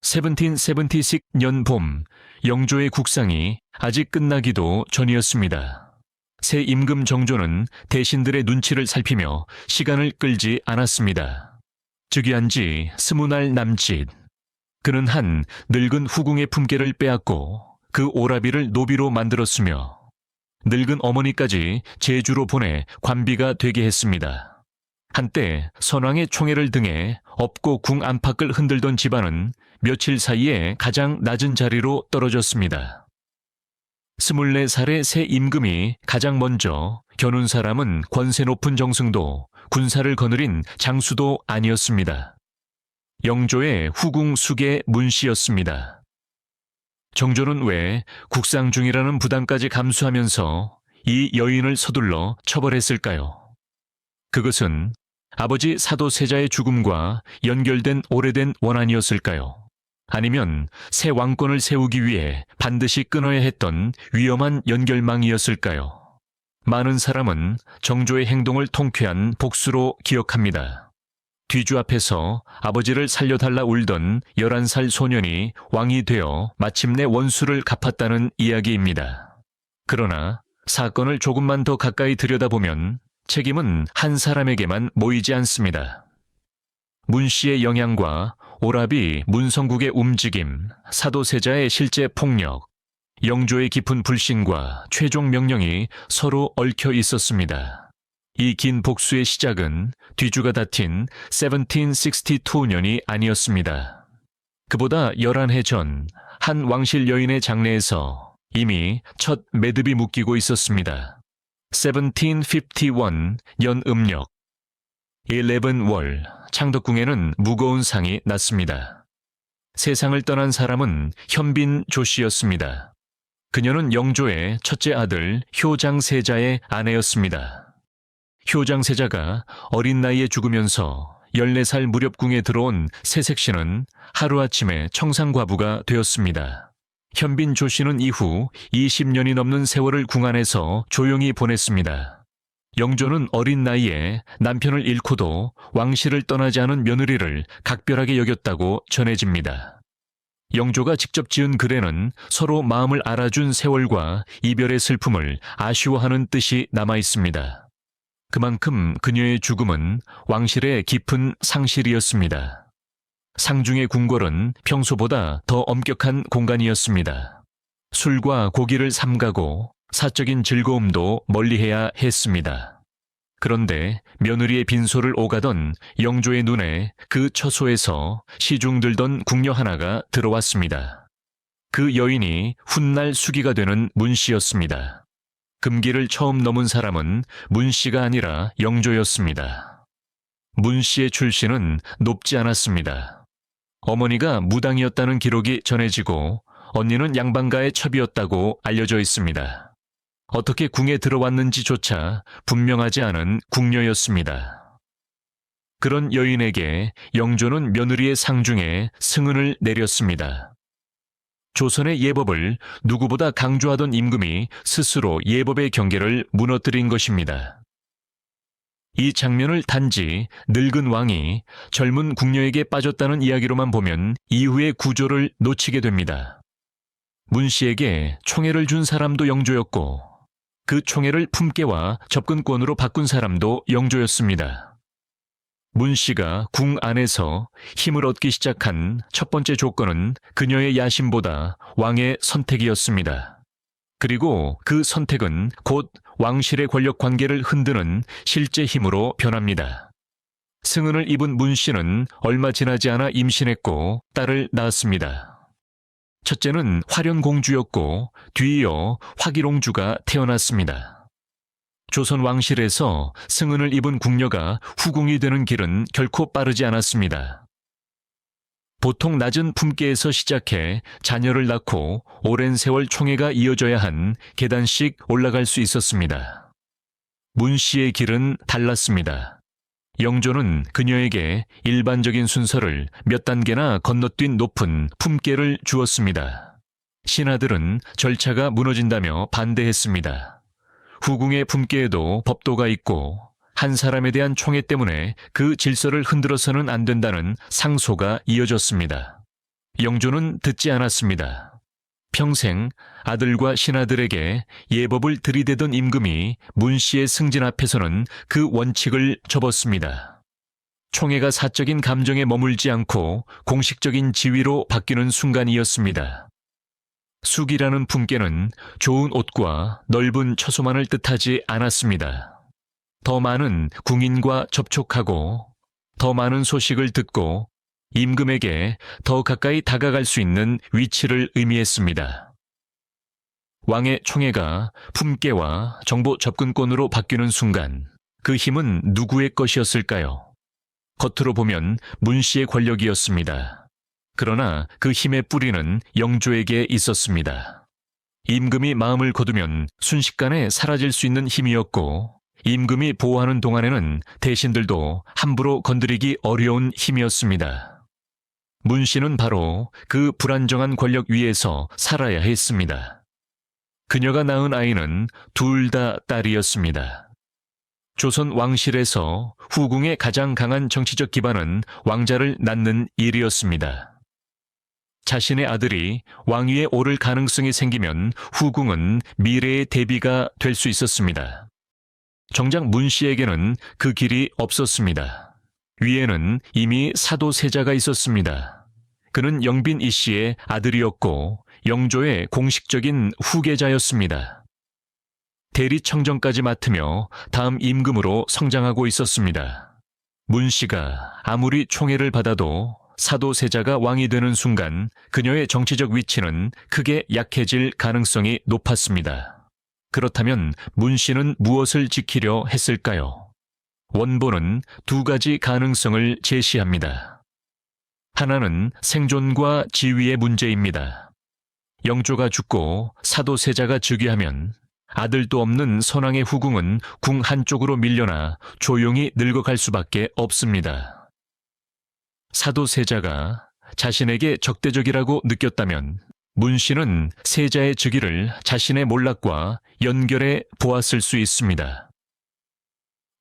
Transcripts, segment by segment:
1776년 봄, 영조의 국상이 아직 끝나기도 전이었습니다. 새 임금 정조는 대신들의 눈치를 살피며 시간을 끌지 않았습니다. 즉위한 지 20날 남짓, 그는 한 늙은 후궁의 품계를 빼앗고 그 오라비를 노비로 만들었으며 늙은 어머니까지 제주로 보내 관비가 되게 했습니다. 한때 선왕의 총애를 등에 업고 궁 안팎을 흔들던 집안은 며칠 사이에 가장 낮은 자리로 떨어졌습니다. 24살의 새 임금이 가장 먼저 겨눈 사람은 권세 높은 정승도 군사를 거느린 장수도 아니었습니다. 영조의 후궁 숙의 문씨였습니다. 정조는 왜 국상 중이라는 부담까지 감수하면서 이 여인을 서둘러 처벌했을까요? 그것은 아버지 사도세자의 죽음과 연결된 오래된 원한이었을까요? 아니면 새 왕권을 세우기 위해 반드시 끊어야 했던 위험한 연결망이었을까요? 많은 사람은 정조의 행동을 통쾌한 복수로 기억합니다. 뒤주 앞에서 아버지를 살려달라 울던 11살 소년이 왕이 되어 마침내 원수를 갚았다는 이야기입니다. 그러나 사건을 조금만 더 가까이 들여다보면 책임은 한 사람에게만 모이지 않습니다. 문씨의 영향과 오라비 문성국의 움직임, 사도세자의 실제 폭력, 영조의 깊은 불신과 최종 명령이 서로 얽혀 있었습니다. 이 긴 복수의 시작은 뒤주가 다튑 1762년이 아니었습니다. 그보다 11해 전 한 왕실 여인의 장례에서 이미 첫 매듭이 묶이고 있었습니다. 1751 연음력 11월 창덕궁에는 무거운 상이 났습니다. 세상을 떠난 사람은 현빈 조씨였습니다. 그녀는 영조의 첫째 아들 효장세자의 아내였습니다. 효장세자가 어린 나이에 죽으면서 14살 무렵 궁에 들어온 새색시는 하루아침에 청상과부가 되었습니다. 현빈 조씨는 이후 20년이 넘는 세월을 궁 안에서 조용히 보냈습니다. 영조는 어린 나이에 남편을 잃고도 왕실을 떠나지 않은 며느리를 각별하게 여겼다고 전해집니다. 영조가 직접 지은 글에는 서로 마음을 알아준 세월과 이별의 슬픔을 아쉬워하는 뜻이 남아 있습니다. 그만큼 그녀의 죽음은 왕실의 깊은 상실이었습니다. 상중의 궁궐은 평소보다 더 엄격한 공간이었습니다. 술과 고기를 삼가고 사적인 즐거움도 멀리해야 했습니다. 그런데 며느리의 빈소를 오가던 영조의 눈에 그 처소에서 시중 들던 궁녀 하나가 들어왔습니다. 그 여인이 훗날 수기가 되는 문씨였습니다. 금기를 처음 넘은 사람은 문씨가 아니라 영조였습니다. 문씨의 출신은 높지 않았습니다. 어머니가 무당이었다는 기록이 전해지고 언니는 양반가의 첩이었다고 알려져 있습니다. 어떻게 궁에 들어왔는지조차 분명하지 않은 궁녀였습니다. 그런 여인에게 영조는 며느리의 상중에 승은을 내렸습니다. 조선의 예법을 누구보다 강조하던 임금이 스스로 예법의 경계를 무너뜨린 것입니다. 이 장면을 단지 늙은 왕이 젊은 궁녀에게 빠졌다는 이야기로만 보면 이후의 구조를 놓치게 됩니다. 문씨에게 총애를 준 사람도 영조였고 그 총애를 품계와 접근권으로 바꾼 사람도 영조였습니다. 문씨가 궁 안에서 힘을 얻기 시작한 첫 번째 조건은 그녀의 야심보다 왕의 선택이었습니다. 그리고 그 선택은 곧 왕실의 권력 관계를 흔드는 실제 힘으로 변합니다. 승은을 입은 문씨는 얼마 지나지 않아 임신했고 딸을 낳았습니다. 첫째는 화련공주였고 뒤이어 화기롱주가 태어났습니다. 조선 왕실에서 승은을 입은 궁녀가 후궁이 되는 길은 결코 빠르지 않았습니다. 보통 낮은 품계에서 시작해 자녀를 낳고 오랜 세월 총애가 이어져야 한 계단씩 올라갈 수 있었습니다. 문씨의 길은 달랐습니다. 영조는 그녀에게 일반적인 순서를 몇 단계나 건너뛴 높은 품계를 주었습니다. 신하들은 절차가 무너진다며 반대했습니다. 후궁의 품계에도 법도가 있고 한 사람에 대한 총애 때문에 그 질서를 흔들어서는 안 된다는 상소가 이어졌습니다. 영조는 듣지 않았습니다. 평생 아들과 신하들에게 예법을 들이대던 임금이 문씨의 승진 앞에서는 그 원칙을 접었습니다. 총애가 사적인 감정에 머물지 않고 공식적인 지위로 바뀌는 순간이었습니다. 숙이라는 품께는 좋은 옷과 넓은 처소만을 뜻하지 않았습니다. 더 많은 궁인과 접촉하고 더 많은 소식을 듣고 임금에게 더 가까이 다가갈 수 있는 위치를 의미했습니다. 왕의 총애가 품계와 정보 접근권으로 바뀌는 순간 그 힘은 누구의 것이었을까요? 겉으로 보면 문씨의 권력이었습니다. 그러나 그 힘의 뿌리는 영조에게 있었습니다. 임금이 마음을 거두면 순식간에 사라질 수 있는 힘이었고 임금이 보호하는 동안에는 대신들도 함부로 건드리기 어려운 힘이었습니다. 문씨는 바로 그 불안정한 권력 위에서 살아야 했습니다. 그녀가 낳은 아이는 둘 다 딸이었습니다. 조선 왕실에서 후궁의 가장 강한 정치적 기반은 왕자를 낳는 일이었습니다. 자신의 아들이 왕위에 오를 가능성이 생기면 후궁은 미래의 대비가 될 수 있었습니다. 정작 문씨에게는 그 길이 없었습니다. 위에는 이미 사도세자가 있었습니다. 그는 영빈 이씨의 아들이었고 영조의 공식적인 후계자였습니다. 대리청정까지 맡으며 다음 임금으로 성장하고 있었습니다. 문씨가 아무리 총애를 받아도 사도세자가 왕이 되는 순간 그녀의 정치적 위치는 크게 약해질 가능성이 높았습니다. 그렇다면 문씨는 무엇을 지키려 했을까요? 원본은 두 가지 가능성을 제시합니다. 하나는 생존과 지위의 문제입니다. 영조가 죽고 사도세자가 즉위하면 아들도 없는 선왕의 후궁은 궁 한쪽으로 밀려나 조용히 늙어갈 수밖에 없습니다. 사도세자가 자신에게 적대적이라고 느꼈다면 문씨는 세자의 즉위를 자신의 몰락과 연결해 보았을 수 있습니다.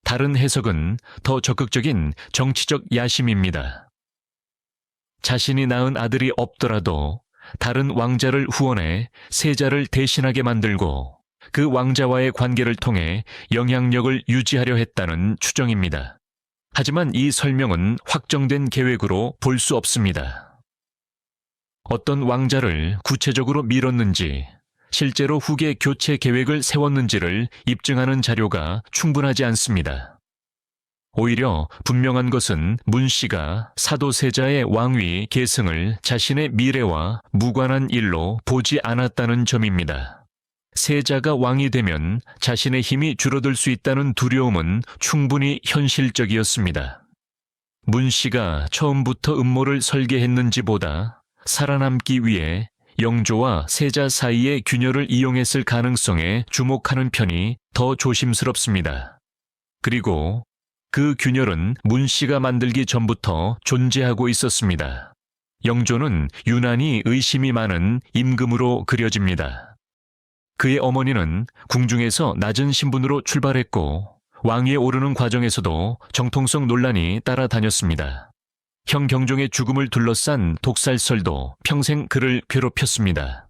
다른 해석은 더 적극적인 정치적 야심입니다. 자신이 낳은 아들이 없더라도 다른 왕자를 후원해 세자를 대신하게 만들고 그 왕자와의 관계를 통해 영향력을 유지하려 했다는 추정입니다. 하지만 이 설명은 확정된 계획으로 볼 수 없습니다. 어떤 왕자를 구체적으로 밀었는지, 실제로 후계 교체 계획을 세웠는지를 입증하는 자료가 충분하지 않습니다. 오히려 분명한 것은 문씨가 사도세자의 왕위 계승을 자신의 미래와 무관한 일로 보지 않았다는 점입니다. 세자가 왕이 되면 자신의 힘이 줄어들 수 있다는 두려움은 충분히 현실적이었습니다. 문씨가 처음부터 음모를 설계했는지보다 살아남기 위해 영조와 세자 사이의 균열을 이용했을 가능성에 주목하는 편이 더 조심스럽습니다. 그리고 그 균열은 문씨가 만들기 전부터 존재하고 있었습니다. 영조는 유난히 의심이 많은 임금으로 그려집니다. 그의 어머니는 궁중에서 낮은 신분으로 출발했고 왕위에 오르는 과정에서도 정통성 논란이 따라다녔습니다. 형 경종의 죽음을 둘러싼 독살설도 평생 그를 괴롭혔습니다.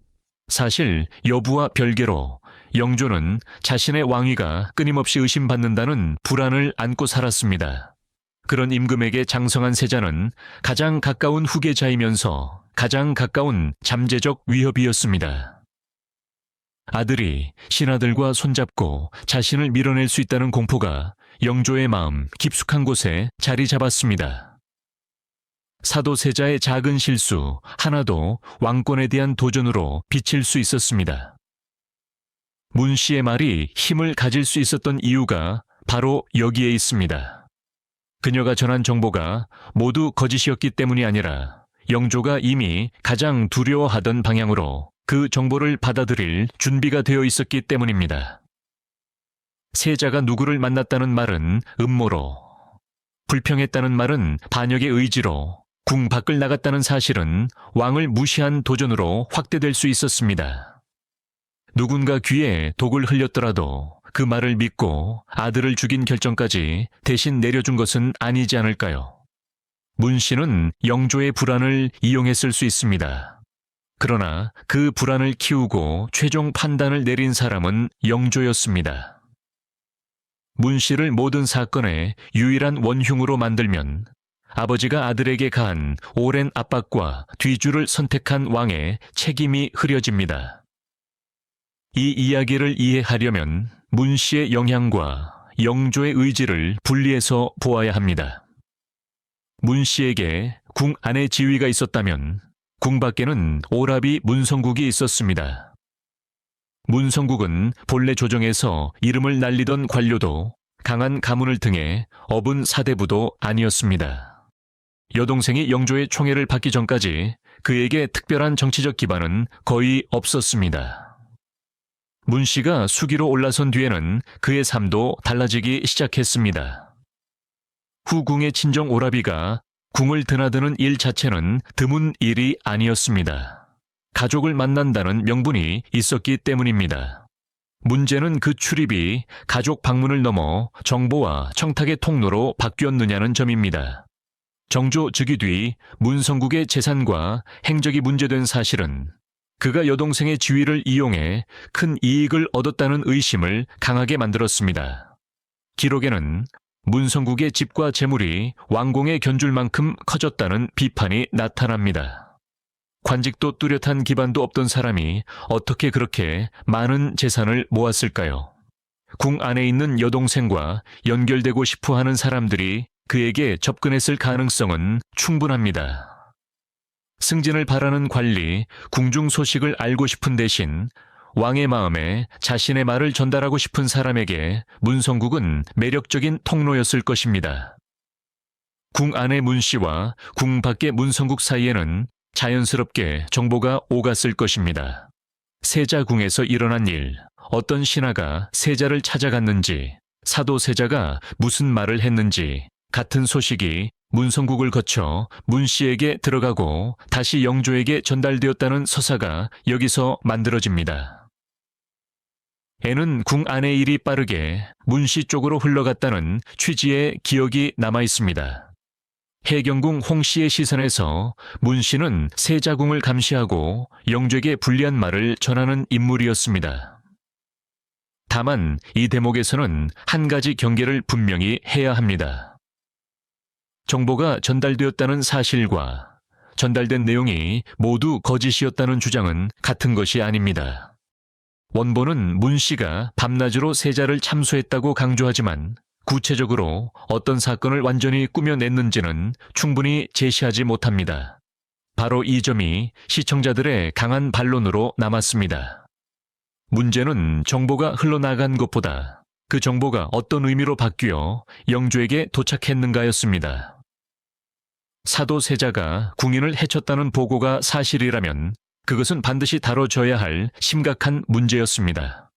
사실 여부와 별개로 영조는 자신의 왕위가 끊임없이 의심받는다는 불안을 안고 살았습니다. 그런 임금에게 장성한 세자는 가장 가까운 후계자이면서 가장 가까운 잠재적 위협이었습니다. 아들이 신하들과 손잡고 자신을 밀어낼 수 있다는 공포가 영조의 마음 깊숙한 곳에 자리 잡았습니다. 사도세자의 작은 실수 하나도 왕권에 대한 도전으로 비칠 수 있었습니다. 문씨의 말이 힘을 가질 수 있었던 이유가 바로 여기에 있습니다. 그녀가 전한 정보가 모두 거짓이었기 때문이 아니라 영조가 이미 가장 두려워하던 방향으로 그 정보를 받아들일 준비가 되어 있었기 때문입니다. 세자가 누구를 만났다는 말은 음모로, 불평했다는 말은 반역의 의지로, 궁 밖을 나갔다는 사실은 왕을 무시한 도전으로 확대될 수 있었습니다. 누군가 귀에 독을 흘렸더라도 그 말을 믿고 아들을 죽인 결정까지 대신 내려준 것은 아니지 않을까요? 문 씨는 영조의 불안을 이용했을 수 있습니다. 그러나 그 불안을 키우고 최종 판단을 내린 사람은 영조였습니다. 문 씨를 모든 사건의 유일한 원흉으로 만들면 아버지가 아들에게 가한 오랜 압박과 뒤주를 선택한 왕의 책임이 흐려집니다. 이 이야기를 이해하려면 문 씨의 영향과 영조의 의지를 분리해서 보아야 합니다. 문 씨에게 궁 안에 지위가 있었다면 궁 밖에는 오라비 문성국이 있었습니다. 문성국은 본래 조정에서 이름을 날리던 관료도 강한 가문을 등에 업은 사대부도 아니었습니다. 여동생이 영조의 총애를 받기 전까지 그에게 특별한 정치적 기반은 거의 없었습니다. 문 씨가 수기로 올라선 뒤에는 그의 삶도 달라지기 시작했습니다. 후궁의 친정 오라비가 궁을 드나드는 일 자체는 드문 일이 아니었습니다. 가족을 만난다는 명분이 있었기 때문입니다. 문제는 그 출입이 가족 방문을 넘어 정보와 청탁의 통로로 바뀌었느냐는 점입니다. 정조 즉위 뒤 문성국의 재산과 행적이 문제된 사실은 그가 여동생의 지위를 이용해 큰 이익을 얻었다는 의심을 강하게 만들었습니다. 기록에는 문성국의 집과 재물이 왕공에 견줄 만큼 커졌다는 비판이 나타납니다. 관직도 뚜렷한 기반도 없던 사람이 어떻게 그렇게 많은 재산을 모았을까요? 궁 안에 있는 여동생과 연결되고 싶어 하는 사람들이 그에게 접근했을 가능성은 충분합니다. 승진을 바라는 관리, 궁중 소식을 알고 싶은 대신 왕의 마음에 자신의 말을 전달하고 싶은 사람에게 문성국은 매력적인 통로였을 것입니다. 궁 안의 문 씨와 궁 밖의 문성국 사이에는 자연스럽게 정보가 오갔을 것입니다. 세자궁에서 일어난 일, 어떤 신하가 세자를 찾아갔는지, 사도 세자가 무슨 말을 했는지, 같은 소식이 문성국을 거쳐 문 씨에게 들어가고 다시 영조에게 전달되었다는 서사가 여기서 만들어집니다. 애는 궁 안의 일이 빠르게 문 씨 쪽으로 흘러갔다는 취지의 기억이 남아 있습니다. 해경궁 홍 씨의 시선에서 문 씨는 세자궁을 감시하고 영조에게 불리한 말을 전하는 인물이었습니다. 다만 이 대목에서는 한 가지 경계를 분명히 해야 합니다. 정보가 전달되었다는 사실과 전달된 내용이 모두 거짓이었다는 주장은 같은 것이 아닙니다. 원본은 문 씨가 밤낮으로 세자를 참수했다고 강조하지만 구체적으로 어떤 사건을 완전히 꾸며냈는지는 충분히 제시하지 못합니다. 바로 이 점이 시청자들의 강한 반론으로 남았습니다. 문제는 정보가 흘러나간 것보다 그 정보가 어떤 의미로 바뀌어 영조에게 도착했는가였습니다. 사도 세자가 궁인을 해쳤다는 보고가 사실이라면 그것은 반드시 다뤄져야 할 심각한 문제였습니다.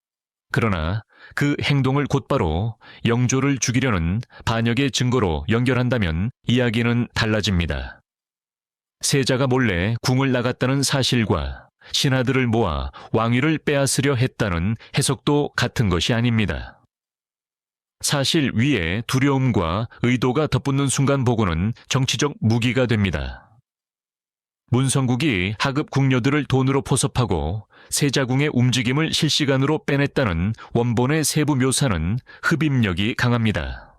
그러나 그 행동을 곧바로 영조를 죽이려는 반역의 증거로 연결한다면 이야기는 달라집니다. 세자가 몰래 궁을 나갔다는 사실과 신하들을 모아 왕위를 빼앗으려 했다는 해석도 같은 것이 아닙니다. 사실 위에 두려움과 의도가 덧붙는 순간 보고는 정치적 무기가 됩니다. 문성국이 하급 궁녀들을 돈으로 포섭하고 세자궁의 움직임을 실시간으로 빼냈다는 원본의 세부 묘사는 흡입력이 강합니다.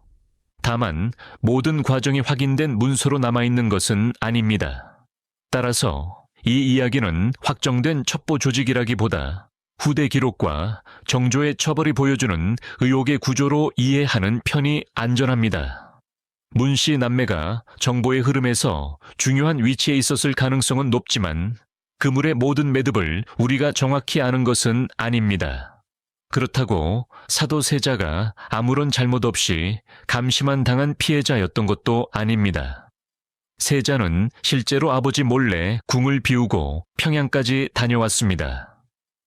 다만 모든 과정이 확인된 문서로 남아있는 것은 아닙니다. 따라서 이 이야기는 확정된 첩보 조직이라기보다 후대 기록과 정조의 처벌이 보여주는 의혹의 구조로 이해하는 편이 안전합니다. 문 씨 남매가 정보의 흐름에서 중요한 위치에 있었을 가능성은 높지만 그물의 모든 매듭을 우리가 정확히 아는 것은 아닙니다. 그렇다고 사도 세자가 아무런 잘못 없이 감시만 당한 피해자였던 것도 아닙니다. 세자는 실제로 아버지 몰래 궁을 비우고 평양까지 다녀왔습니다.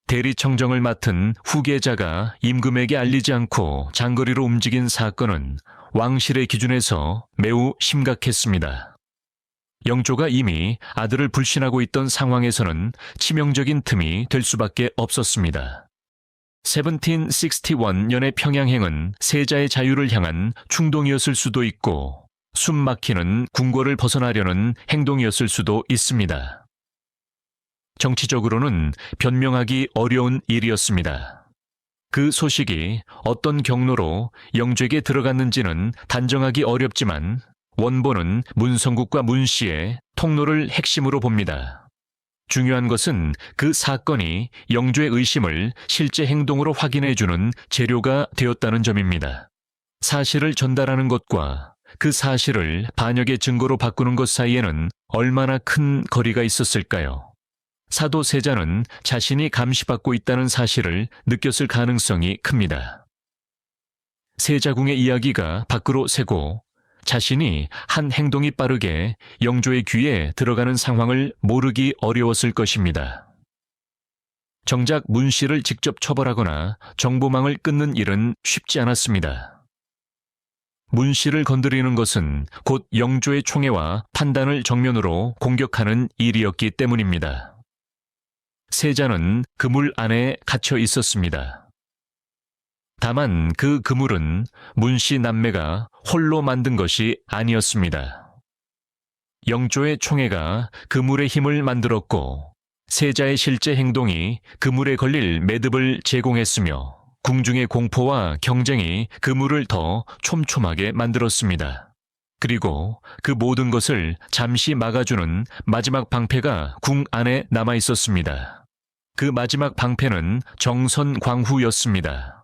대리청정을 맡은 후계자가 임금에게 알리지 않고 장거리로 움직인 사건은 왕실의 기준에서 매우 심각했습니다. 영조가 이미 아들을 불신하고 있던 상황에서는 치명적인 틈이 될 수밖에 없었습니다. 1761년의 평양행은 세자의 자유를 향한 충동이었을 수도 있고 숨 막히는 궁궐을 벗어나려는 행동이었을 수도 있습니다. 정치적으로는 변명하기 어려운 일이었습니다. 그 소식이 어떤 경로로 영주에게 들어갔는지는 단정하기 어렵지만 원본은 문성국과 문씨의 통로를 핵심으로 봅니다. 중요한 것은 그 사건이 영주의 의심을 실제 행동으로 확인해주는 재료가 되었다는 점입니다. 사실을 전달하는 것과 그 사실을 반역의 증거로 바꾸는 것 사이에는 얼마나 큰 거리가 있었을까요? 사도 세자는 자신이 감시받고 있다는 사실을 느꼈을 가능성이 큽니다. 세자궁의 이야기가 밖으로 새고 자신이 한 행동이 빠르게 영조의 귀에 들어가는 상황을 모르기 어려웠을 것입니다. 정작 문씨를 직접 처벌하거나 정보망을 끊는 일은 쉽지 않았습니다. 문씨를 건드리는 것은 곧 영조의 총애와 판단을 정면으로 공격하는 일이었기 때문입니다. 세자는 그물 안에 갇혀 있었습니다. 다만 그 그물은 문씨 남매가 홀로 만든 것이 아니었습니다. 영조의 총애가 그물의 힘을 만들었고 세자의 실제 행동이 그물에 걸릴 매듭을 제공했으며 궁중의 공포와 경쟁이 그물을 더 촘촘하게 만들었습니다. 그리고 그 모든 것을 잠시 막아주는 마지막 방패가 궁 안에 남아 있었습니다. 그 마지막 방패는 정선광후였습니다.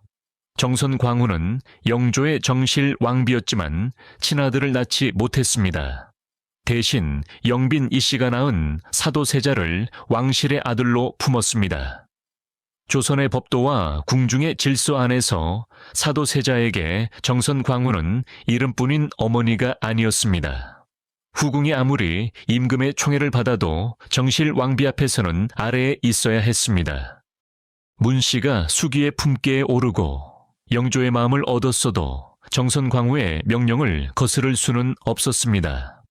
정선광후는 영조의 정실 왕비였지만 친아들을 낳지 못했습니다. 대신 영빈 이씨가 낳은 사도세자를 왕실의 아들로 품었습니다. 조선의 법도와 궁중의 질서 안에서 사도세자에게 정선광후는 이름뿐인 어머니가 아니었습니다. 후궁이 아무리 임금의 총애를 받아도 정실 왕비 앞에서는 아래에 있어야 했습니다. 문씨가 수기의 품계에 오르고 영조의 마음을 얻었어도 정선광후의 명령을 거스를 수는 없었습니다.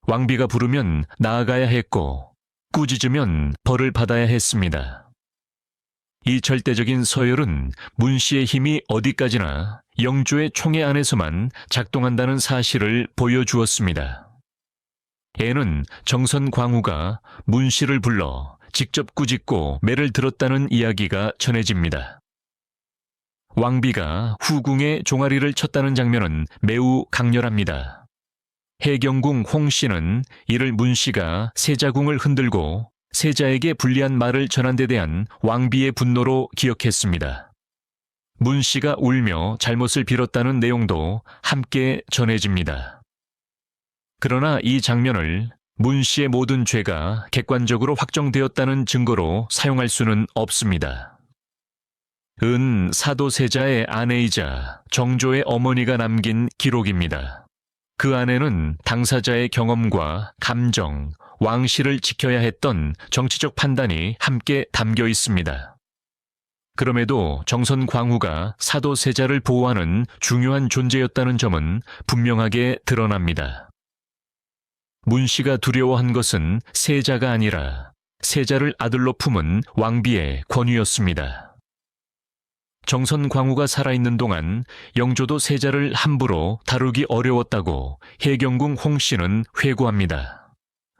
왕비가 부르면 나아가야 했고 꾸짖으면 벌을 받아야 했습니다. 이 절대적인 서열은 문씨의 힘이 어디까지나 영조의 총애 안에서만 작동한다는 사실을 보여주었습니다. 애는 정선광후가 문씨를 불러 직접 꾸짖고 매를 들었다는 이야기가 전해집니다. 왕비가 후궁의 종아리를 쳤다는 장면은 매우 강렬합니다. 해경궁 홍씨는 이를 문씨가 세자궁을 흔들고 세자에게 불리한 말을 전한 데 대한 왕비의 분노로 기억했습니다. 문씨가 울며 잘못을 빌었다는 내용도 함께 전해집니다. 그러나 이 장면을 문씨의 모든 죄가 객관적으로 확정되었다는 증거로 사용할 수는 없습니다. 은 사도세자의 아내이자 정조의 어머니가 남긴 기록입니다. 그 안에는 당사자의 경험과 감정, 왕실을 지켜야 했던 정치적 판단이 함께 담겨 있습니다. 그럼에도 정선광후가 사도세자를 보호하는 중요한 존재였다는 점은 분명하게 드러납니다. 문씨가 두려워한 것은 세자가 아니라 세자를 아들로 품은 왕비의 권위였습니다. 정선광후가 살아있는 동안 영조도 세자를 함부로 다루기 어려웠다고 해경궁 홍씨는 회고합니다.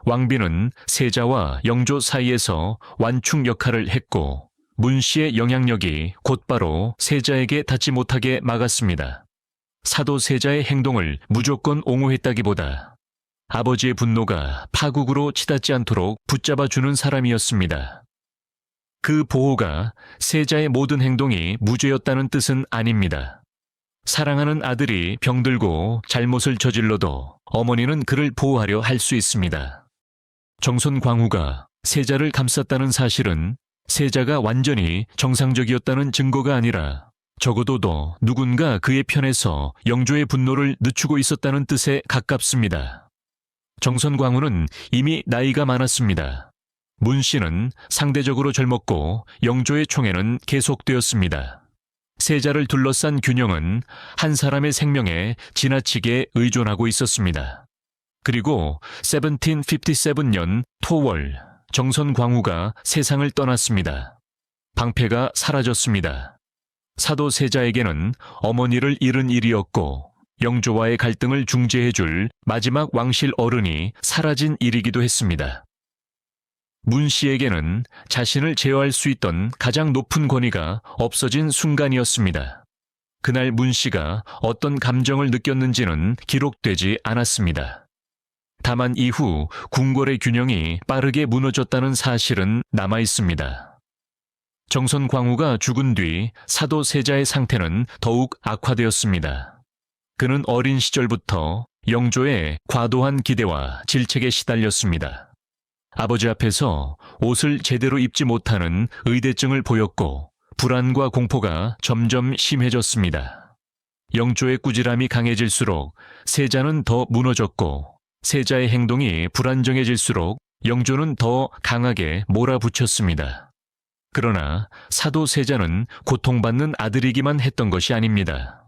왕비는 세자와 영조 사이에서 완충 역할을 했고 문씨의 영향력이 곧바로 세자에게 닿지 못하게 막았습니다. 사도세자의 행동을 무조건 옹호했다기보다 아버지의 분노가 파국으로 치닫지 않도록 붙잡아주는 사람이었습니다. 그 보호가 세자의 모든 행동이 무죄였다는 뜻은 아닙니다. 사랑하는 아들이 병들고 잘못을 저질러도 어머니는 그를 보호하려 할 수 있습니다. 정선광후가 세자를 감쌌다는 사실은 세자가 완전히 정상적이었다는 증거가 아니라 적어도 누군가 그의 편에서 영조의 분노를 늦추고 있었다는 뜻에 가깝습니다. 정선광후는 이미 나이가 많았습니다. 문씨는 상대적으로 젊었고 영조의 총애는 계속되었습니다. 세자를 둘러싼 균형은 한 사람의 생명에 지나치게 의존하고 있었습니다. 그리고 1757년 토월 정선광후가 세상을 떠났습니다. 방패가 사라졌습니다. 사도세자에게는 어머니를 잃은 일이었고 영조와의 갈등을 중재해줄 마지막 왕실 어른이 사라진 일이기도 했습니다. 문 씨에게는 자신을 제어할 수 있던 가장 높은 권위가 없어진 순간이었습니다. 그날 문 씨가 어떤 감정을 느꼈는지는 기록되지 않았습니다. 다만 이후 궁궐의 균형이 빠르게 무너졌다는 사실은 남아 있습니다. 정선 광후가 죽은 뒤 사도 세자의 상태는 더욱 악화되었습니다. 그는 어린 시절부터 영조의 과도한 기대와 질책에 시달렸습니다. 아버지 앞에서 옷을 제대로 입지 못하는 의대증을 보였고 불안과 공포가 점점 심해졌습니다. 영조의 꾸지람이 강해질수록 세자는 더 무너졌고 세자의 행동이 불안정해질수록 영조는 더 강하게 몰아붙였습니다. 그러나 사도 세자는 고통받는 아들이기만 했던 것이 아닙니다.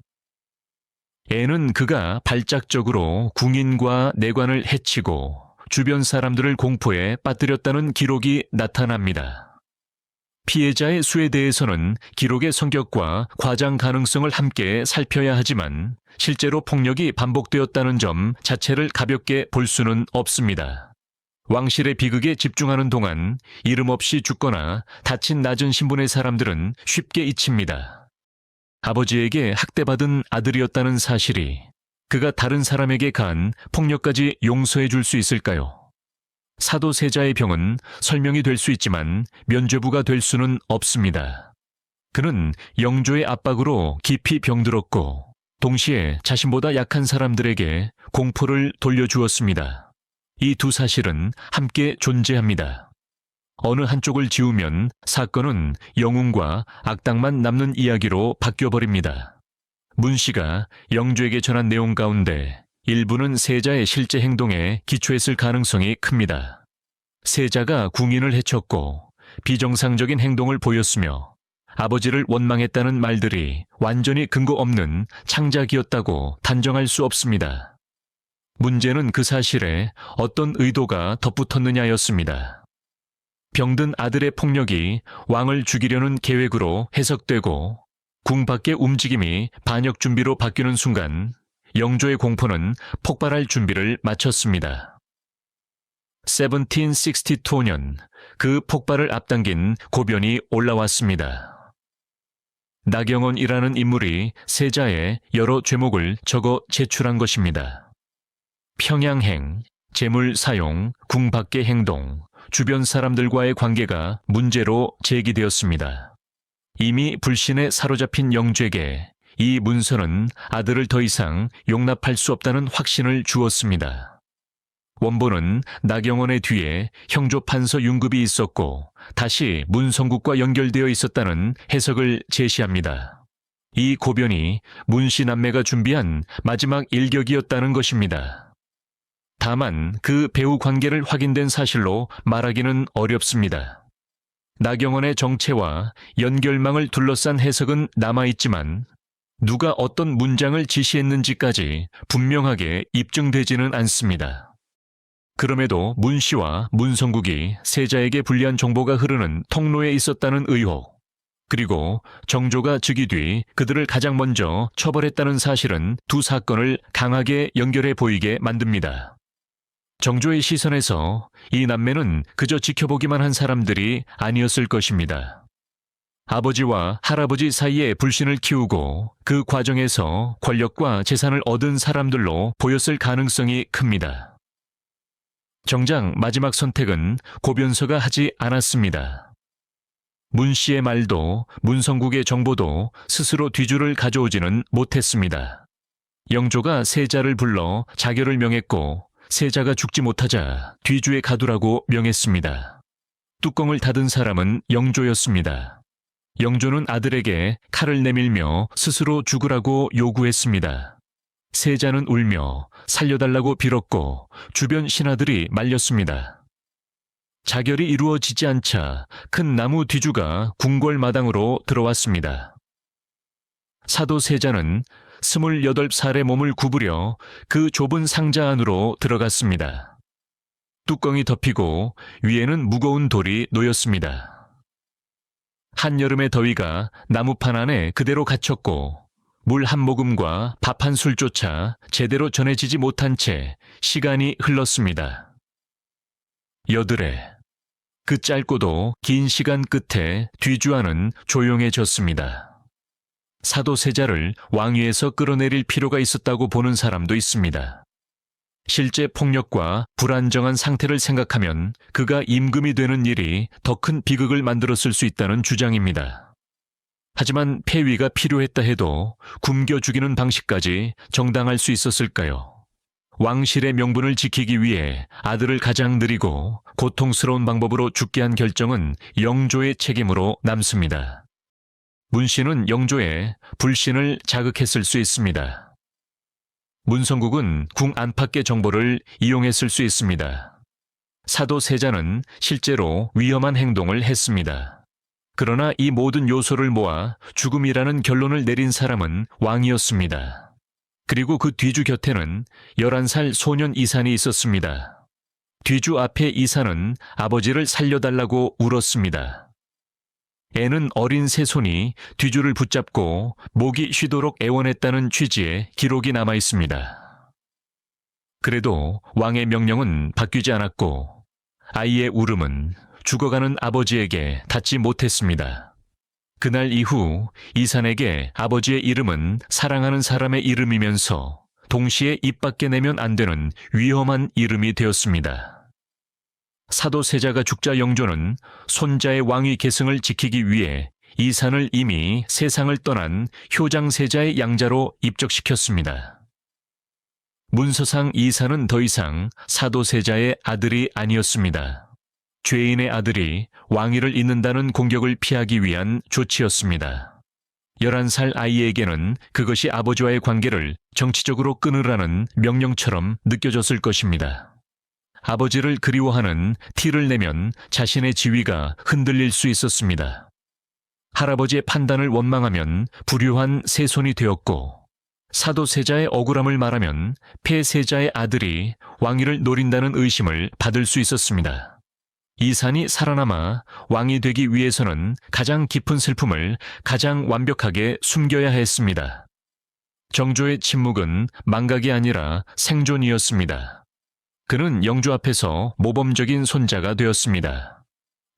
애는 그가 발작적으로 궁인과 내관을 해치고 주변 사람들을 공포에 빠뜨렸다는 기록이 나타납니다. 피해자의 수에 대해서는 기록의 성격과 과장 가능성을 함께 살펴야 하지만 실제로 폭력이 반복되었다는 점 자체를 가볍게 볼 수는 없습니다. 왕실의 비극에 집중하는 동안 이름 없이 죽거나 다친 낮은 신분의 사람들은 쉽게 잊힙니다. 아버지에게 학대받은 아들이었다는 사실이 그가 다른 사람에게 가한 폭력까지 용서해 줄 수 있을까요? 사도 세자의 병은 설명이 될 수 있지만 면죄부가 될 수는 없습니다. 그는 영조의 압박으로 깊이 병들었고 동시에 자신보다 약한 사람들에게 공포를 돌려주었습니다. 이 두 사실은 함께 존재합니다. 어느 한쪽을 지우면 사건은 영웅과 악당만 남는 이야기로 바뀌어버립니다. 문 씨가 영조에게 전한 내용 가운데 일부는 세자의 실제 행동에 기초했을 가능성이 큽니다. 세자가 궁인을 해쳤고 비정상적인 행동을 보였으며 아버지를 원망했다는 말들이 완전히 근거 없는 창작이었다고 단정할 수 없습니다. 문제는 그 사실에 어떤 의도가 덧붙었느냐였습니다. 병든 아들의 폭력이 왕을 죽이려는 계획으로 해석되고 궁 밖의 움직임이 반역 준비로 바뀌는 순간 영조의 공포는 폭발할 준비를 마쳤습니다. 1762년 그 폭발을 앞당긴 고변이 올라왔습니다. 나경원이라는 인물이 세자의 여러 죄목을 적어 제출한 것입니다. 평양행, 재물 사용, 궁 밖의 행동, 주변 사람들과의 관계가 문제로 제기되었습니다. 이미 불신에 사로잡힌 영조에게 이 문서는 아들을 더 이상 용납할 수 없다는 확신을 주었습니다. 원본은 나경원의 뒤에 형조 판서 윤급이 있었고 다시 문성국과 연결되어 있었다는 해석을 제시합니다. 이 고변이 문씨 남매가 준비한 마지막 일격이었다는 것입니다. 다만 그 배후 관계를 확인된 사실로 말하기는 어렵습니다. 나경원의 정체와 연결망을 둘러싼 해석은 남아있지만 누가 어떤 문장을 지시했는지까지 분명하게 입증되지는 않습니다. 그럼에도 문 씨와 문성국이 세자에게 불리한 정보가 흐르는 통로에 있었다는 의혹, 그리고 정조가 즉위 뒤 그들을 가장 먼저 처벌했다는 사실은 두 사건을 강하게 연결해 보이게 만듭니다. 정조의 시선에서 이 남매는 그저 지켜보기만 한 사람들이 아니었을 것입니다. 아버지와 할아버지 사이에 불신을 키우고 그 과정에서 권력과 재산을 얻은 사람들로 보였을 가능성이 큽니다. 정작 마지막 선택은 고변서가 하지 않았습니다. 문 씨의 말도 문성국의 정보도 스스로 뒤줄을 가져오지는 못했습니다. 영조가 세자를 불러 자결을 명했고 세자가 죽지 못하자 뒤주에 가두라고 명했습니다. 뚜껑을 닫은 사람은 영조였습니다. 영조는 아들에게 칼을 내밀며 스스로 죽으라고 요구했습니다. 세자는 울며 살려달라고 빌었고 주변 신하들이 말렸습니다. 자결이 이루어지지 않자 큰 나무 뒤주가 궁궐 마당으로 들어왔습니다. 사도 세자는 28살의 몸을 구부려 그 좁은 상자 안으로 들어갔습니다. 뚜껑이 덮이고 위에는 무거운 돌이 놓였습니다. 한여름의 더위가 나무판 안에 그대로 갇혔고 물 한 모금과 밥 한 술조차 제대로 전해지지 못한 채 시간이 흘렀습니다. 여드레. 그 짧고도 긴 시간 끝에 뒤주아는 조용해졌습니다. 사도세자를 왕위에서 끌어내릴 필요가 있었다고 보는 사람도 있습니다. 실제 폭력과 불안정한 상태를 생각하면 그가 임금이 되는 일이 더 큰 비극을 만들었을 수 있다는 주장입니다. 하지만 폐위가 필요했다 해도 굶겨 죽이는 방식까지 정당할 수 있었을까요? 왕실의 명분을 지키기 위해 아들을 가장 느리고 고통스러운 방법으로 죽게 한 결정은 영조의 책임으로 남습니다. 문씨는 영조의 불신을 자극했을 수 있습니다. 문성국은 궁 안팎의 정보를 이용했을 수 있습니다. 사도세자는 실제로 위험한 행동을 했습니다. 그러나 이 모든 요소를 모아 죽음이라는 결론을 내린 사람은 왕이었습니다. 그리고 그 뒤주 곁에는 11살 소년 이산이 있었습니다. 뒤주 앞에 이산은 아버지를 살려달라고 울었습니다. 애는 어린 새손이 뒤주를 붙잡고 목이 쉬도록 애원했다는 취지의 기록이 남아 있습니다. 그래도 왕의 명령은 바뀌지 않았고 아이의 울음은 죽어가는 아버지에게 닿지 못했습니다. 그날 이후 이산에게 아버지의 이름은 사랑하는 사람의 이름이면서 동시에 입 밖에 내면 안 되는 위험한 이름이 되었습니다. 사도세자가 죽자 영조는 손자의 왕위 계승을 지키기 위해 이산을 이미 세상을 떠난 효장세자의 양자로 입적시켰습니다. 문서상 이산은 더 이상 사도세자의 아들이 아니었습니다. 죄인의 아들이 왕위를 잇는다는 공격을 피하기 위한 조치였습니다. 11살 아이에게는 그것이 아버지와의 관계를 정치적으로 끊으라는 명령처럼 느껴졌을 것입니다. 아버지를 그리워하는 티를 내면 자신의 지위가 흔들릴 수 있었습니다. 할아버지의 판단을 원망하면 불효한 세손이 되었고, 사도세자의 억울함을 말하면 폐세자의 아들이 왕위를 노린다는 의심을 받을 수 있었습니다. 이산이 살아남아 왕이 되기 위해서는 가장 깊은 슬픔을 가장 완벽하게 숨겨야 했습니다. 정조의 침묵은 망각이 아니라 생존이었습니다. 그는 영조 앞에서 모범적인 손자가 되었습니다.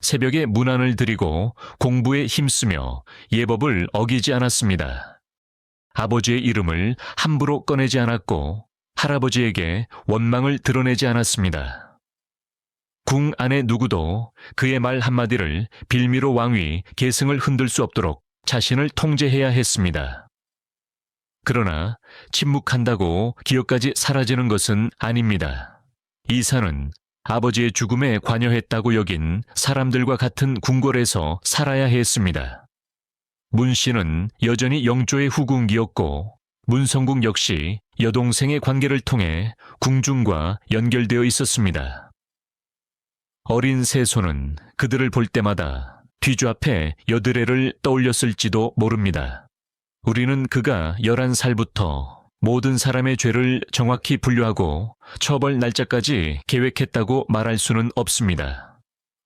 새벽에 문안을 드리고 공부에 힘쓰며 예법을 어기지 않았습니다. 아버지의 이름을 함부로 꺼내지 않았고 할아버지에게 원망을 드러내지 않았습니다. 궁 안의 누구도 그의 말 한마디를 빌미로 왕위 계승을 흔들 수 없도록 자신을 통제해야 했습니다. 그러나 침묵한다고 기억까지 사라지는 것은 아닙니다. 이산은 아버지의 죽음에 관여했다고 여긴 사람들과 같은 궁궐에서 살아야 했습니다. 문씨는 여전히 영조의 후궁이었고 문성국 역시 여동생의 관계를 통해 궁중과 연결되어 있었습니다. 어린 세손은 그들을 볼 때마다 뒤주 앞에 여드레를 떠올렸을지도 모릅니다. 우리는 그가 11살부터 모든 사람의 죄를 정확히 분류하고 처벌 날짜까지 계획했다고 말할 수는 없습니다.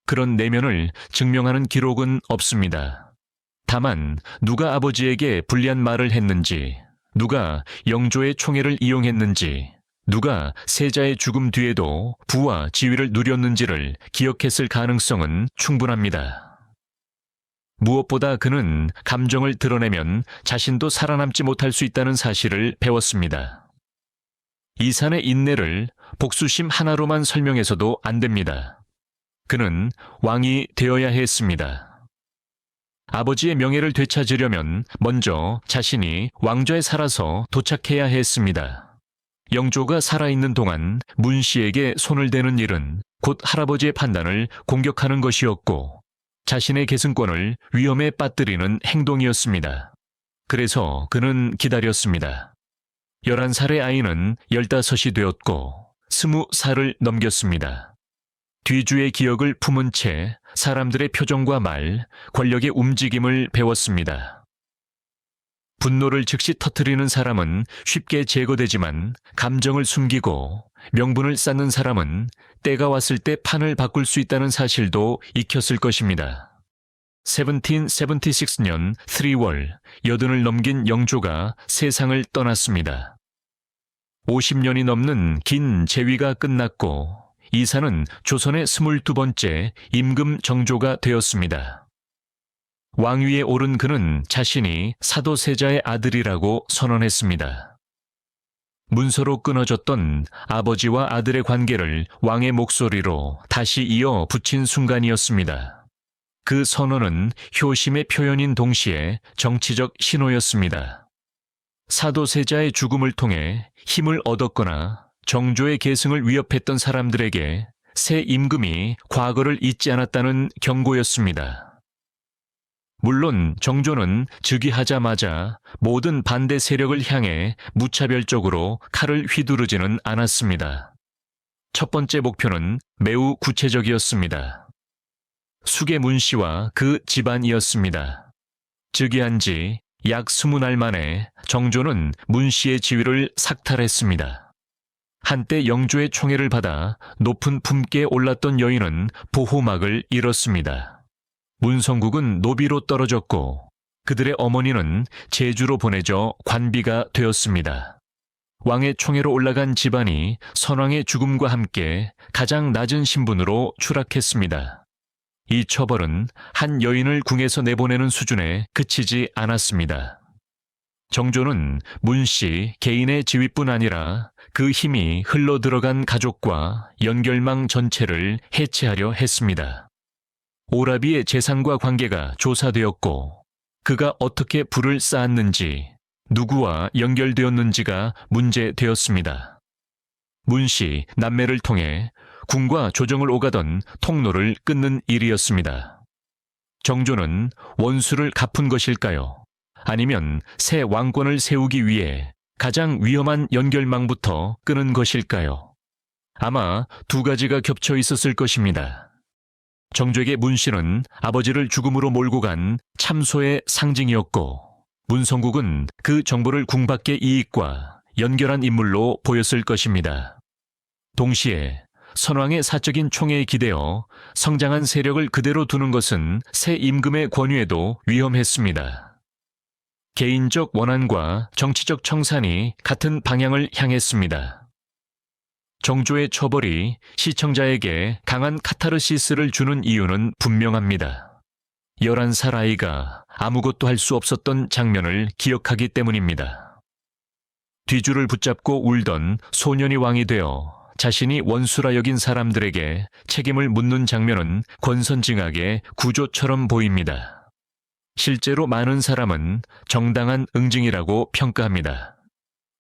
그런 내면을 증명하는 기록은 없습니다. 다만 누가 아버지에게 불리한 말을 했는지, 누가 영조의 총애를 이용했는지, 누가 세자의 죽음 뒤에도 부와 지위를 누렸는지를 기억했을 가능성은 충분합니다. 무엇보다 그는 감정을 드러내면 자신도 살아남지 못할 수 있다는 사실을 배웠습니다. 이산의 인내를 복수심 하나로만 설명해서도 안 됩니다. 그는 왕이 되어야 했습니다. 아버지의 명예를 되찾으려면 먼저 자신이 왕좌에 살아서 도착해야 했습니다. 영조가 살아있는 동안 문씨에게 손을 대는 일은 곧 할아버지의 판단을 공격하는 것이었고 자신의 계승권을 위험에 빠뜨리는 행동이었습니다. 그래서 그는 기다렸습니다. 11살의 아이는 15이 되었고 20살을 넘겼습니다. 뒤주의 기억을 품은 채 사람들의 표정과 말, 권력의 움직임을 배웠습니다. 분노를 즉시 터뜨리는 사람은 쉽게 제거되지만 감정을 숨기고 명분을 쌓는 사람은 때가 왔을 때 판을 바꿀 수 있다는 사실도 익혔을 것입니다. 1776년 3월 80을 넘긴 영조가 세상을 떠났습니다. 50년이 넘는 긴 재위가 끝났고 이사는 조선의 22번째 임금 정조가 되었습니다. 왕위에 오른 그는 자신이 사도세자의 아들이라고 선언했습니다. 문서로 끊어졌던 아버지와 아들의 관계를 왕의 목소리로 다시 이어 붙인 순간이었습니다. 그 선언은 효심의 표현인 동시에 정치적 신호였습니다. 사도세자의 죽음을 통해 힘을 얻었거나 정조의 계승을 위협했던 사람들에게 새 임금이 과거를 잊지 않았다는 경고였습니다. 물론 정조는 즉위하자마자 모든 반대 세력을 향해 무차별적으로 칼을 휘두르지는 않았습니다. 첫 번째 목표는 매우 구체적이었습니다. 숙의 문씨와 그 집안이었습니다. 즉위한 지 약 20날 만에 정조는 문씨의 지위를 삭탈했습니다. 한때 영조의 총애를 받아 높은 품계에 올랐던 여인은 보호막을 잃었습니다. 문성국은 노비로 떨어졌고 그들의 어머니는 제주로 보내져 관비가 되었습니다. 왕의 총애로 올라간 집안이 선왕의 죽음과 함께 가장 낮은 신분으로 추락했습니다. 이 처벌은 한 여인을 궁에서 내보내는 수준에 그치지 않았습니다. 정조는 문씨 개인의 지위뿐 아니라 그 힘이 흘러들어간 가족과 연결망 전체를 해체하려 했습니다. 오라비의 재산과 관계가 조사되었고 그가 어떻게 부를 쌓았는지, 누구와 연결되었는지가 문제되었습니다. 문씨, 남매를 통해 궁과 조정을 오가던 통로를 끊는 일이었습니다. 정조는 원수를 갚은 것일까요? 아니면 새 왕권을 세우기 위해 가장 위험한 연결망부터 끊은 것일까요? 아마 두 가지가 겹쳐 있었을 것입니다. 정조에게 문씨는 아버지를 죽음으로 몰고 간 참소의 상징이었고 문성국은 그 정보를 궁 밖의 이익과 연결한 인물로 보였을 것입니다. 동시에 선왕의 사적인 총애에 기대어 성장한 세력을 그대로 두는 것은 새 임금의 권위에도 위험했습니다. 개인적 원한과 정치적 청산이 같은 방향을 향했습니다. 정조의 처벌이 시청자에게 강한 카타르시스를 주는 이유는 분명합니다. 11살 아이가 아무것도 할 수 없었던 장면을 기억하기 때문입니다. 뒤줄을 붙잡고 울던 소년이 왕이 되어 자신이 원수라 여긴 사람들에게 책임을 묻는 장면은 권선징악의 구조처럼 보입니다. 실제로 많은 사람은 정당한 응징이라고 평가합니다.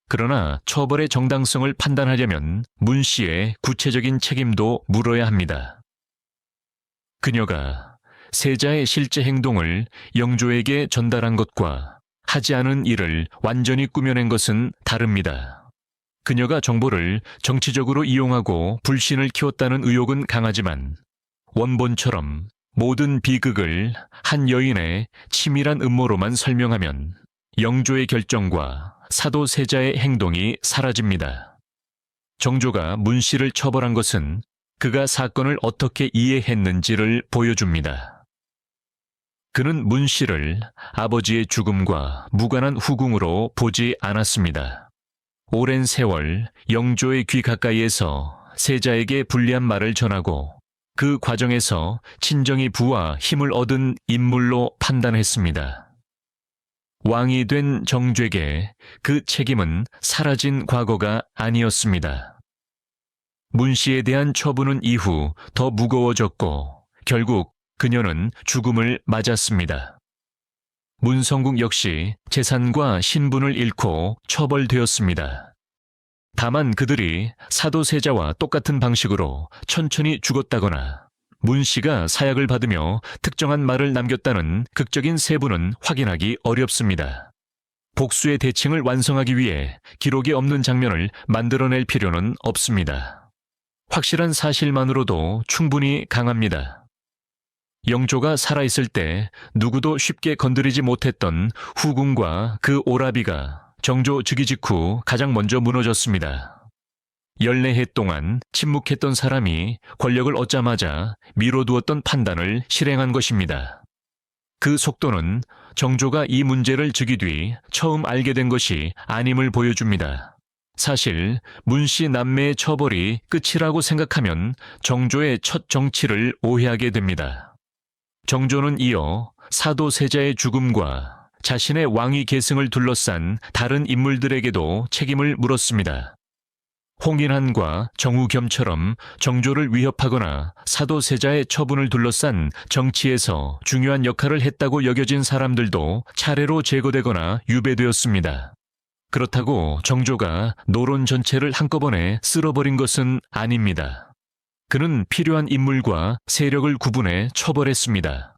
그러나 처벌의 정당성을 판단하려면 문씨의 구체적인 책임도 물어야 합니다. 그녀가 세자의 실제 행동을 영조에게 전달한 것과 하지 않은 일을 완전히 꾸며낸 것은 다릅니다. 그녀가 정보를 정치적으로 이용하고 불신을 키웠다는 의혹은 강하지만 원본처럼 모든 비극을 한 여인의 치밀한 음모로만 설명하면 영조의 결정과 사도세자의 행동이 사라집니다. 정조가 문씨를 처벌한 것은 그가 사건을 어떻게 이해했는지를 보여줍니다. 그는 문씨를 아버지의 죽음과 무관한 후궁으로 보지 않았습니다. 오랜 세월 영조의 귀 가까이에서 세자에게 불리한 말을 전하고 그 과정에서 친정이 부와 힘을 얻은 인물로 판단했습니다. 왕이 된 정조에게 그 책임은 사라진 과거가 아니었습니다. 문씨에 대한 처분은 이후 더 무거워졌고 결국 그녀는 죽음을 맞았습니다. 문성국 역시 재산과 신분을 잃고 처벌되었습니다. 다만 그들이 사도세자와 똑같은 방식으로 천천히 죽었다거나 문씨가 사약을 받으며 특정한 말을 남겼다는 극적인 세부는 확인하기 어렵습니다. 복수의 대칭을 완성하기 위해 기록이 없는 장면을 만들어낼 필요는 없습니다. 확실한 사실만으로도 충분히 강합니다. 영조가 살아있을 때 누구도 쉽게 건드리지 못했던 후궁과 그 오라비가 정조 즉위 직후 가장 먼저 무너졌습니다. 14해 동안 침묵했던 사람이 권력을 얻자마자 미뤄두었던 판단을 실행한 것입니다. 그 속도는 정조가 이 문제를 즉위 뒤 처음 알게 된 것이 아님을 보여줍니다. 사실 문씨 남매의 처벌이 끝이라고 생각하면 정조의 첫 정치를 오해하게 됩니다. 정조는 이어 사도세자의 죽음과 자신의 왕위 계승을 둘러싼 다른 인물들에게도 책임을 물었습니다. 홍인한과 정우겸처럼 정조를 위협하거나 사도세자의 처분을 둘러싼 정치에서 중요한 역할을 했다고 여겨진 사람들도 차례로 제거되거나 유배되었습니다. 그렇다고 정조가 노론 전체를 한꺼번에 쓸어버린 것은 아닙니다. 그는 필요한 인물과 세력을 구분해 처벌했습니다.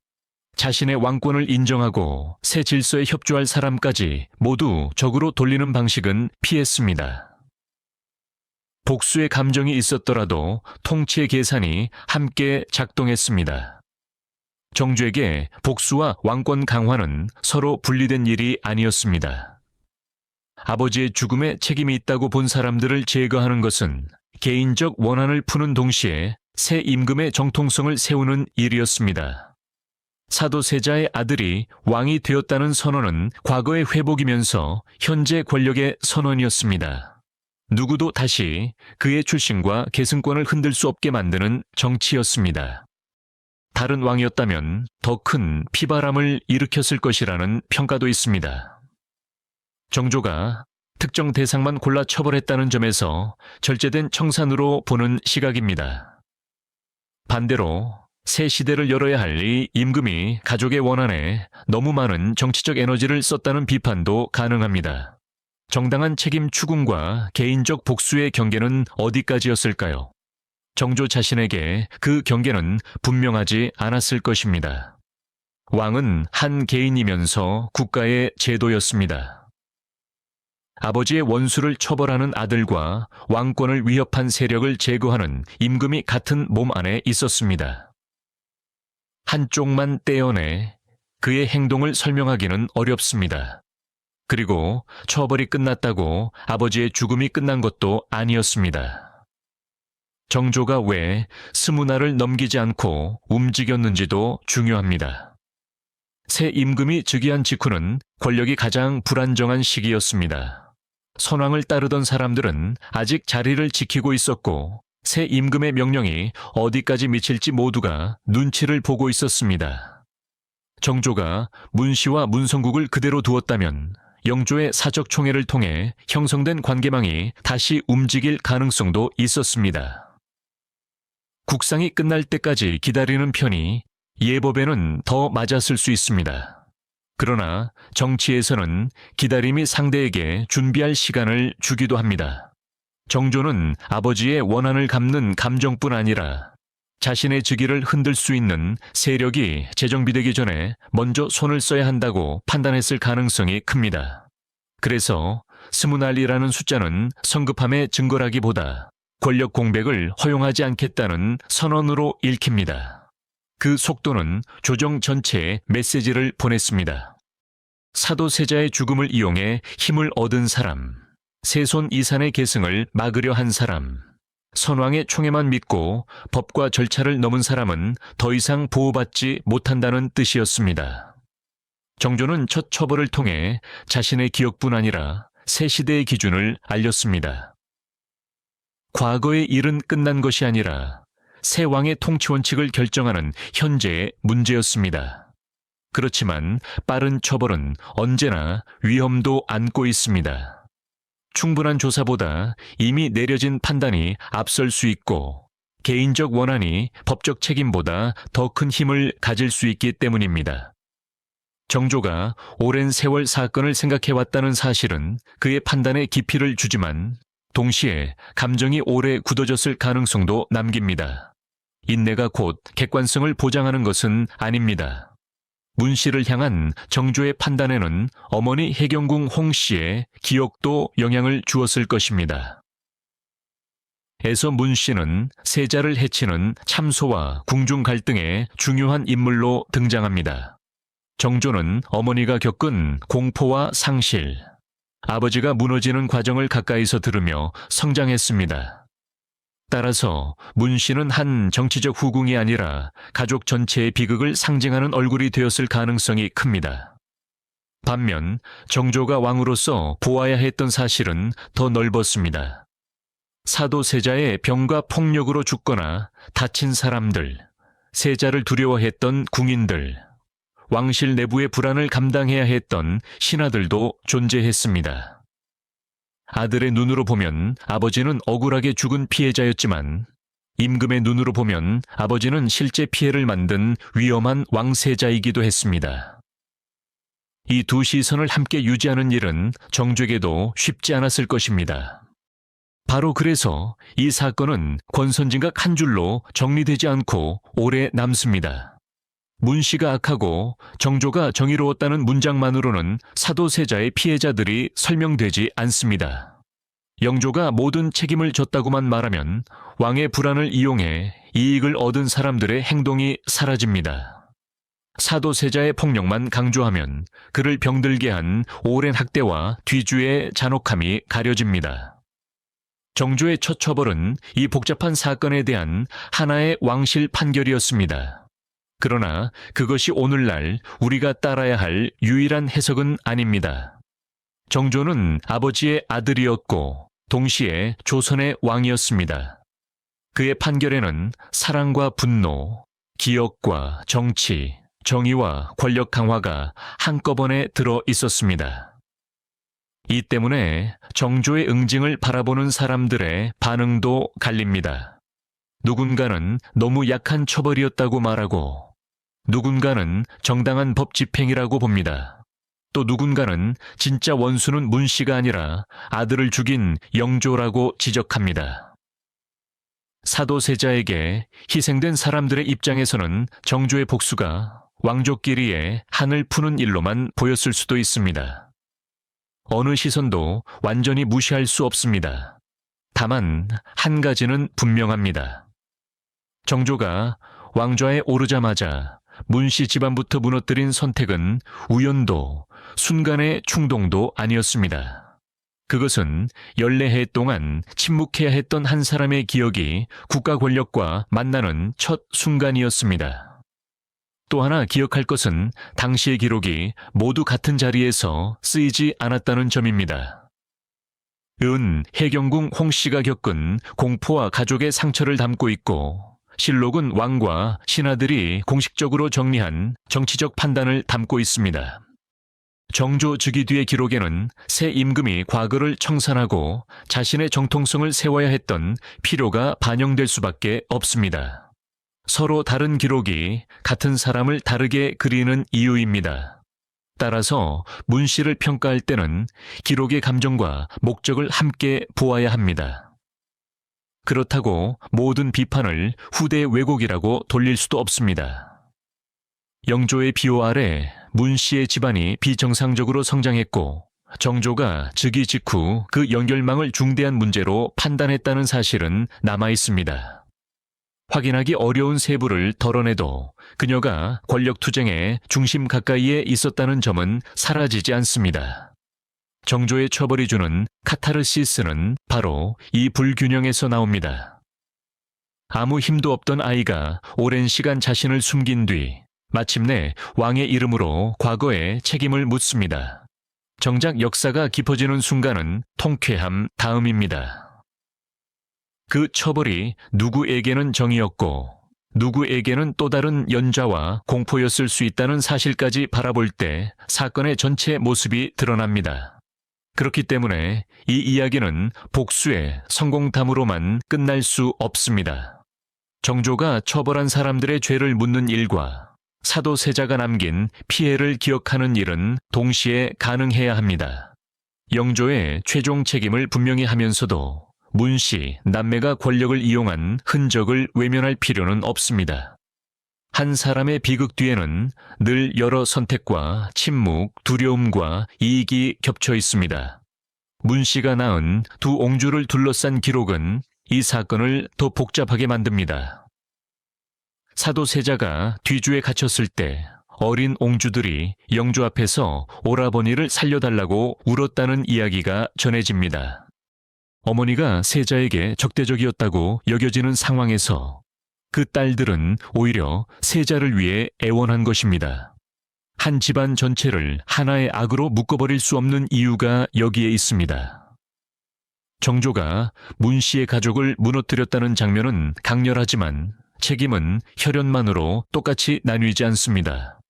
자신의 왕권을 인정하고 새 질서에 협조할 사람까지 모두 적으로 돌리는 방식은 피했습니다. 복수의 감정이 있었더라도 통치의 계산이 함께 작동했습니다. 정조에게 복수와 왕권 강화는 서로 분리된 일이 아니었습니다. 아버지의 죽음에 책임이 있다고 본 사람들을 제거하는 것은 개인적 원한을 푸는 동시에 새 임금의 정통성을 세우는 일이었습니다. 사도세자의 아들이 왕이 되었다는 선언은 과거의 회복이면서 현재 권력의 선언이었습니다. 누구도 다시 그의 출신과 계승권을 흔들 수 없게 만드는 정치였습니다. 다른 왕이었다면 더 큰 피바람을 일으켰을 것이라는 평가도 있습니다. 정조가 특정 대상만 골라 처벌했다는 점에서 절제된 청산으로 보는 시각입니다. 반대로 새 시대를 열어야 할 이 임금이 가족의 원한에 너무 많은 정치적 에너지를 썼다는 비판도 가능합니다. 정당한 책임 추궁과 개인적 복수의 경계는 어디까지였을까요? 정조 자신에게 그 경계는 분명하지 않았을 것입니다. 왕은 한 개인이면서 국가의 제도였습니다. 아버지의 원수를 처벌하는 아들과 왕권을 위협한 세력을 제거하는 임금이 같은 몸 안에 있었습니다. 한쪽만 떼어내 그의 행동을 설명하기는 어렵습니다. 그리고 처벌이 끝났다고 아버지의 죽음이 끝난 것도 아니었습니다. 정조가 왜 20날을 넘기지 않고 움직였는지도 중요합니다. 새 임금이 즉위한 직후는 권력이 가장 불안정한 시기였습니다. 선왕을 따르던 사람들은 아직 자리를 지키고 있었고 새 임금의 명령이 어디까지 미칠지 모두가 눈치를 보고 있었습니다. 정조가 문씨와 문성국을 그대로 두었다면 영조의 사적 총애를 통해 형성된 관계망이 다시 움직일 가능성도 있었습니다. 국상이 끝날 때까지 기다리는 편이 예법에는 더 맞았을 수 있습니다. 그러나 정치에서는 기다림이 상대에게 준비할 시간을 주기도 합니다. 정조는 아버지의 원한을 갚는 감정뿐 아니라 자신의 즉위를 흔들 수 있는 세력이 재정비되기 전에 먼저 손을 써야 한다고 판단했을 가능성이 큽니다. 그래서 20알이라는 숫자는 성급함의 증거라기보다 권력 공백을 허용하지 않겠다는 선언으로 읽힙니다. 그 속도는 조정 전체에 메시지를 보냈습니다. 사도세자의 죽음을 이용해 힘을 얻은 사람, 세손 이산의 계승을 막으려 한 사람, 선왕의 총애만 믿고 법과 절차를 넘은 사람은 더 이상 보호받지 못한다는 뜻이었습니다. 정조는 첫 처벌을 통해 자신의 기억뿐 아니라 새 시대의 기준을 알렸습니다. 과거의 일은 끝난 것이 아니라 새 왕의 통치 원칙을 결정하는 현재의 문제였습니다. 그렇지만 빠른 처벌은 언제나 위험도 안고 있습니다. 충분한 조사보다 이미 내려진 판단이 앞설 수 있고 개인적 원한이 법적 책임보다 더 큰 힘을 가질 수 있기 때문입니다. 정조가 오랜 세월 사건을 생각해왔다는 사실은 그의 판단에 깊이를 주지만 동시에 감정이 오래 굳어졌을 가능성도 남깁니다. 인내가 곧 객관성을 보장하는 것은 아닙니다. 문씨를 향한 정조의 판단에는 어머니 해경궁 홍씨의 기억도 영향을 주었을 것입니다. 에서 문씨는 세자를 해치는 참소와 궁중 갈등의 중요한 인물로 등장합니다. 정조는 어머니가 겪은 공포와 상실, 아버지가 무너지는 과정을 가까이서 들으며 성장했습니다. 따라서 문 씨는 한 정치적 후궁이 아니라 가족 전체의 비극을 상징하는 얼굴이 되었을 가능성이 큽니다. 반면 정조가 왕으로서 보아야 했던 사실은 더 넓었습니다. 사도세자의 병과 폭력으로 죽거나 다친 사람들, 세자를 두려워했던 궁인들, 왕실 내부의 불안을 감당해야 했던 신하들도 존재했습니다. 아들의 눈으로 보면 아버지는 억울하게 죽은 피해자였지만 임금의 눈으로 보면 아버지는 실제 피해를 만든 위험한 왕세자이기도 했습니다. 이 두 시선을 함께 유지하는 일은 정조에게도 쉽지 않았을 것입니다. 바로 그래서 이 사건은 권선징악 한 줄로 정리되지 않고 오래 남습니다. 문 씨가 악하고 정조가 정의로웠다는 문장만으로는 사도세자의 피해자들이 설명되지 않습니다. 영조가 모든 책임을 졌다고만 말하면 왕의 불안을 이용해 이익을 얻은 사람들의 행동이 사라집니다. 사도세자의 폭력만 강조하면 그를 병들게 한 오랜 학대와 뒤주의 잔혹함이 가려집니다. 정조의 첫 처벌은 이 복잡한 사건에 대한 하나의 왕실 판결이었습니다. 그러나 그것이 오늘날 우리가 따라야 할 유일한 해석은 아닙니다. 정조는 아버지의 아들이었고 동시에 조선의 왕이었습니다. 그의 판결에는 사랑과 분노, 기억과 정치, 정의와 권력 강화가 한꺼번에 들어 있었습니다. 이 때문에 정조의 응징을 바라보는 사람들의 반응도 갈립니다. 누군가는 너무 약한 처벌이었다고 말하고, 누군가는 정당한 법 집행이라고 봅니다. 또 누군가는 진짜 원수는 문 씨가 아니라 아들을 죽인 영조라고 지적합니다. 사도세자에게 희생된 사람들의 입장에서는 정조의 복수가 왕족끼리의 한을 푸는 일로만 보였을 수도 있습니다. 어느 시선도 완전히 무시할 수 없습니다. 다만 한 가지는 분명합니다. 정조가 왕좌에 오르자마자 문 씨 집안부터 무너뜨린 선택은 우연도, 순간의 충동도 아니었습니다. 그것은 연례해 동안 침묵해야 했던 한 사람의 기억이 국가 권력과 만나는 첫 순간이었습니다. 또 하나 기억할 것은 당시의 기록이 모두 같은 자리에서 쓰이지 않았다는 점입니다. 해경궁 홍 씨가 겪은 공포와 가족의 상처를 담고 있고, 실록은 왕과 신하들이 공식적으로 정리한 정치적 판단을 담고 있습니다. 정조 즉위 뒤의 기록에는 새 임금이 과거를 청산하고 자신의 정통성을 세워야 했던 필요가 반영될 수밖에 없습니다. 서로 다른 기록이 같은 사람을 다르게 그리는 이유입니다. 따라서 문 씨를 평가할 때는 기록의 감정과 목적을 함께 보아야 합니다. 그렇다고 모든 비판을 후대 왜곡이라고 돌릴 수도 없습니다. 영조의 비호 아래 문 씨의 집안이 비정상적으로 성장했고, 정조가 즉위 직후 그 연결망을 중대한 문제로 판단했다는 사실은 남아 있습니다. 확인하기 어려운 세부를 덜어내도 그녀가 권력투쟁의 중심 가까이에 있었다는 점은 사라지지 않습니다. 정조의 처벌이 주는 카타르시스는 바로 이 불균형에서 나옵니다. 아무 힘도 없던 아이가 오랜 시간 자신을 숨긴 뒤 마침내 왕의 이름으로 과거에 책임을 묻습니다. 정작 역사가 깊어지는 순간은 통쾌함 다음입니다. 그 처벌이 누구에게는 정의였고 누구에게는 또 다른 연좌와 공포였을 수 있다는 사실까지 바라볼 때 사건의 전체 모습이 드러납니다. 그렇기 때문에 이 이야기는 복수의 성공담으로만 끝날 수 없습니다. 정조가 처벌한 사람들의 죄를 묻는 일과 사도세자가 남긴 피해를 기억하는 일은 동시에 가능해야 합니다. 영조의 최종 책임을 분명히 하면서도 문 씨, 남매가 권력을 이용한 흔적을 외면할 필요는 없습니다. 한 사람의 비극 뒤에는 늘 여러 선택과 침묵, 두려움과 이익이 겹쳐 있습니다. 문 씨가 낳은 두 옹주를 둘러싼 기록은 이 사건을 더 복잡하게 만듭니다. 사도세자가 뒤주에 갇혔을 때 어린 옹주들이 영조 앞에서 오라버니를 살려달라고 울었다는 이야기가 전해집니다. 어머니가 세자에게 적대적이었다고 여겨지는 상황에서 그 딸들은 오히려 세자를 위해 애원한 것입니다. 한 집안 전체를 하나의 악으로 묶어버릴 수 없는 이유가 여기에 있습니다. 정조가 문 씨의 가족을 무너뜨렸다는 장면은 강렬하지만 책임은 혈연만으로 똑같이 나뉘지 않습니다.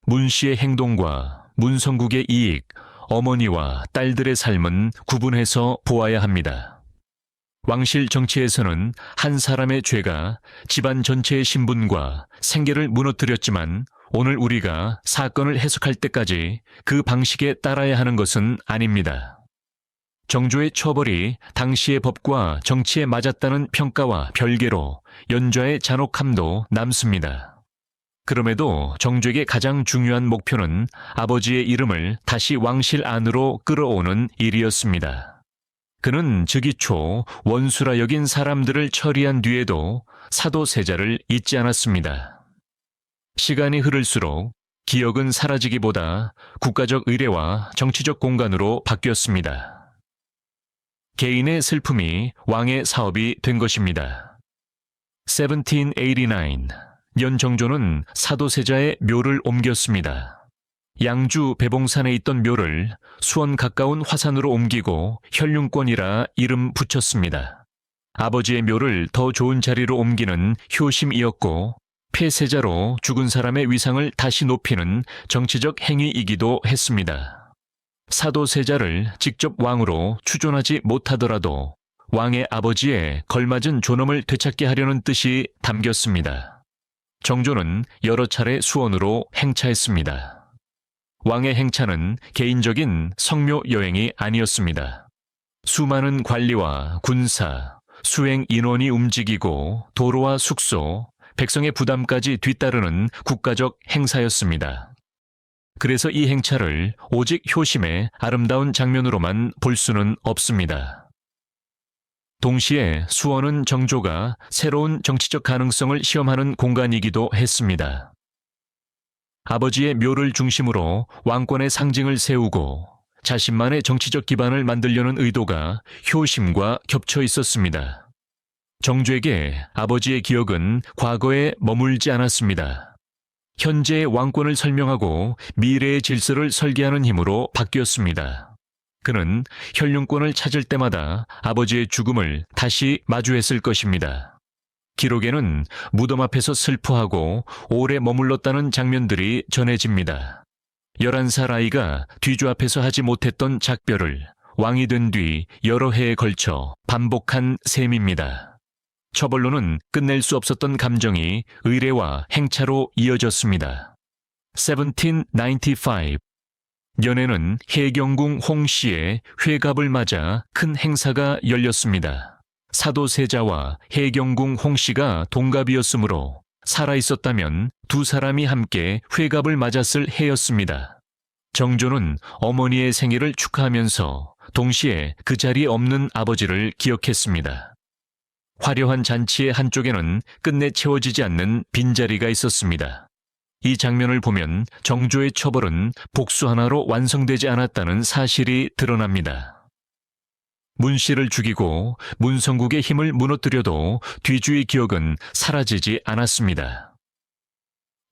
문 씨의 행동과 문성국의 이익, 어머니와 딸들의 삶은 구분해서 보아야 합니다. 왕실 정치에서는 한 사람의 죄가 집안 전체의 신분과 생계를 무너뜨렸지만 오늘 우리가 사건을 해석할 때까지 그 방식에 따라야 하는 것은 아닙니다. 정조의 처벌이 당시의 법과 정치에 맞았다는 평가와 별개로 연좌의 잔혹함도 남습니다. 그럼에도 정조에게 가장 중요한 목표는 아버지의 이름을 다시 왕실 안으로 끌어오는 일이었습니다. 그는 즉위초 원수라 여긴 사람들을 처리한 뒤에도 사도세자를 잊지 않았습니다. 시간이 흐를수록 기억은 사라지기보다 국가적 의례와 정치적 공간으로 바뀌었습니다. 개인의 슬픔이 왕의 사업이 된 것입니다. 1789, 연정조는 사도세자의 묘를 옮겼습니다. 양주 배봉산에 있던 묘를 수원 가까운 화산으로 옮기고 혈륜권이라 이름 붙였습니다. 아버지의 묘를 더 좋은 자리로 옮기는 효심이었고 폐세자로 죽은 사람의 위상을 다시 높이는 정치적 행위이기도 했습니다. 사도세자를 직접 왕으로 추존하지 못하더라도 왕의 아버지에 걸맞은 존엄을 되찾게 하려는 뜻이 담겼습니다. 정조는 여러 차례 수원으로 행차했습니다. 왕의 행차는 개인적인 성묘 여행이 아니었습니다. 수많은 관리와 군사, 수행 인원이 움직이고 도로와 숙소, 백성의 부담까지 뒤따르는 국가적 행사였습니다. 그래서 이 행차를 오직 효심의 아름다운 장면으로만 볼 수는 없습니다. 동시에 수원은 정조가 새로운 정치적 가능성을 시험하는 공간이기도 했습니다. 아버지의 묘를 중심으로 왕권의 상징을 세우고 자신만의 정치적 기반을 만들려는 의도가 효심과 겹쳐 있었습니다. 정조에게 아버지의 기억은 과거에 머물지 않았습니다. 현재의 왕권을 설명하고 미래의 질서를 설계하는 힘으로 바뀌었습니다. 그는 혈륜권을 찾을 때마다 아버지의 죽음을 다시 마주했을 것입니다. 기록에는 무덤 앞에서 슬퍼하고 오래 머물렀다는 장면들이 전해집니다. 11살 아이가 뒤주 앞에서 하지 못했던 작별을 왕이 된 뒤 여러 해에 걸쳐 반복한 셈입니다. 처벌로는 끝낼 수 없었던 감정이 의례와 행차로 이어졌습니다. 1795, 연에는 해경궁 홍씨의 회갑을 맞아 큰 행사가 열렸습니다. 사도세자와 해경궁 홍씨가 동갑이었으므로 살아있었다면 두 사람이 함께 회갑을 맞았을 해였습니다. 정조는 어머니의 생일을 축하하면서 동시에 그 자리에 없는 아버지를 기억했습니다. 화려한 잔치의 한쪽에는 끝내 채워지지 않는 빈자리가 있었습니다. 이 장면을 보면 정조의 처벌은 복수 하나로 완성되지 않았다는 사실이 드러납니다. 문 씨를 죽이고 문성국의 힘을 무너뜨려도 뒤주의 기억은 사라지지 않았습니다.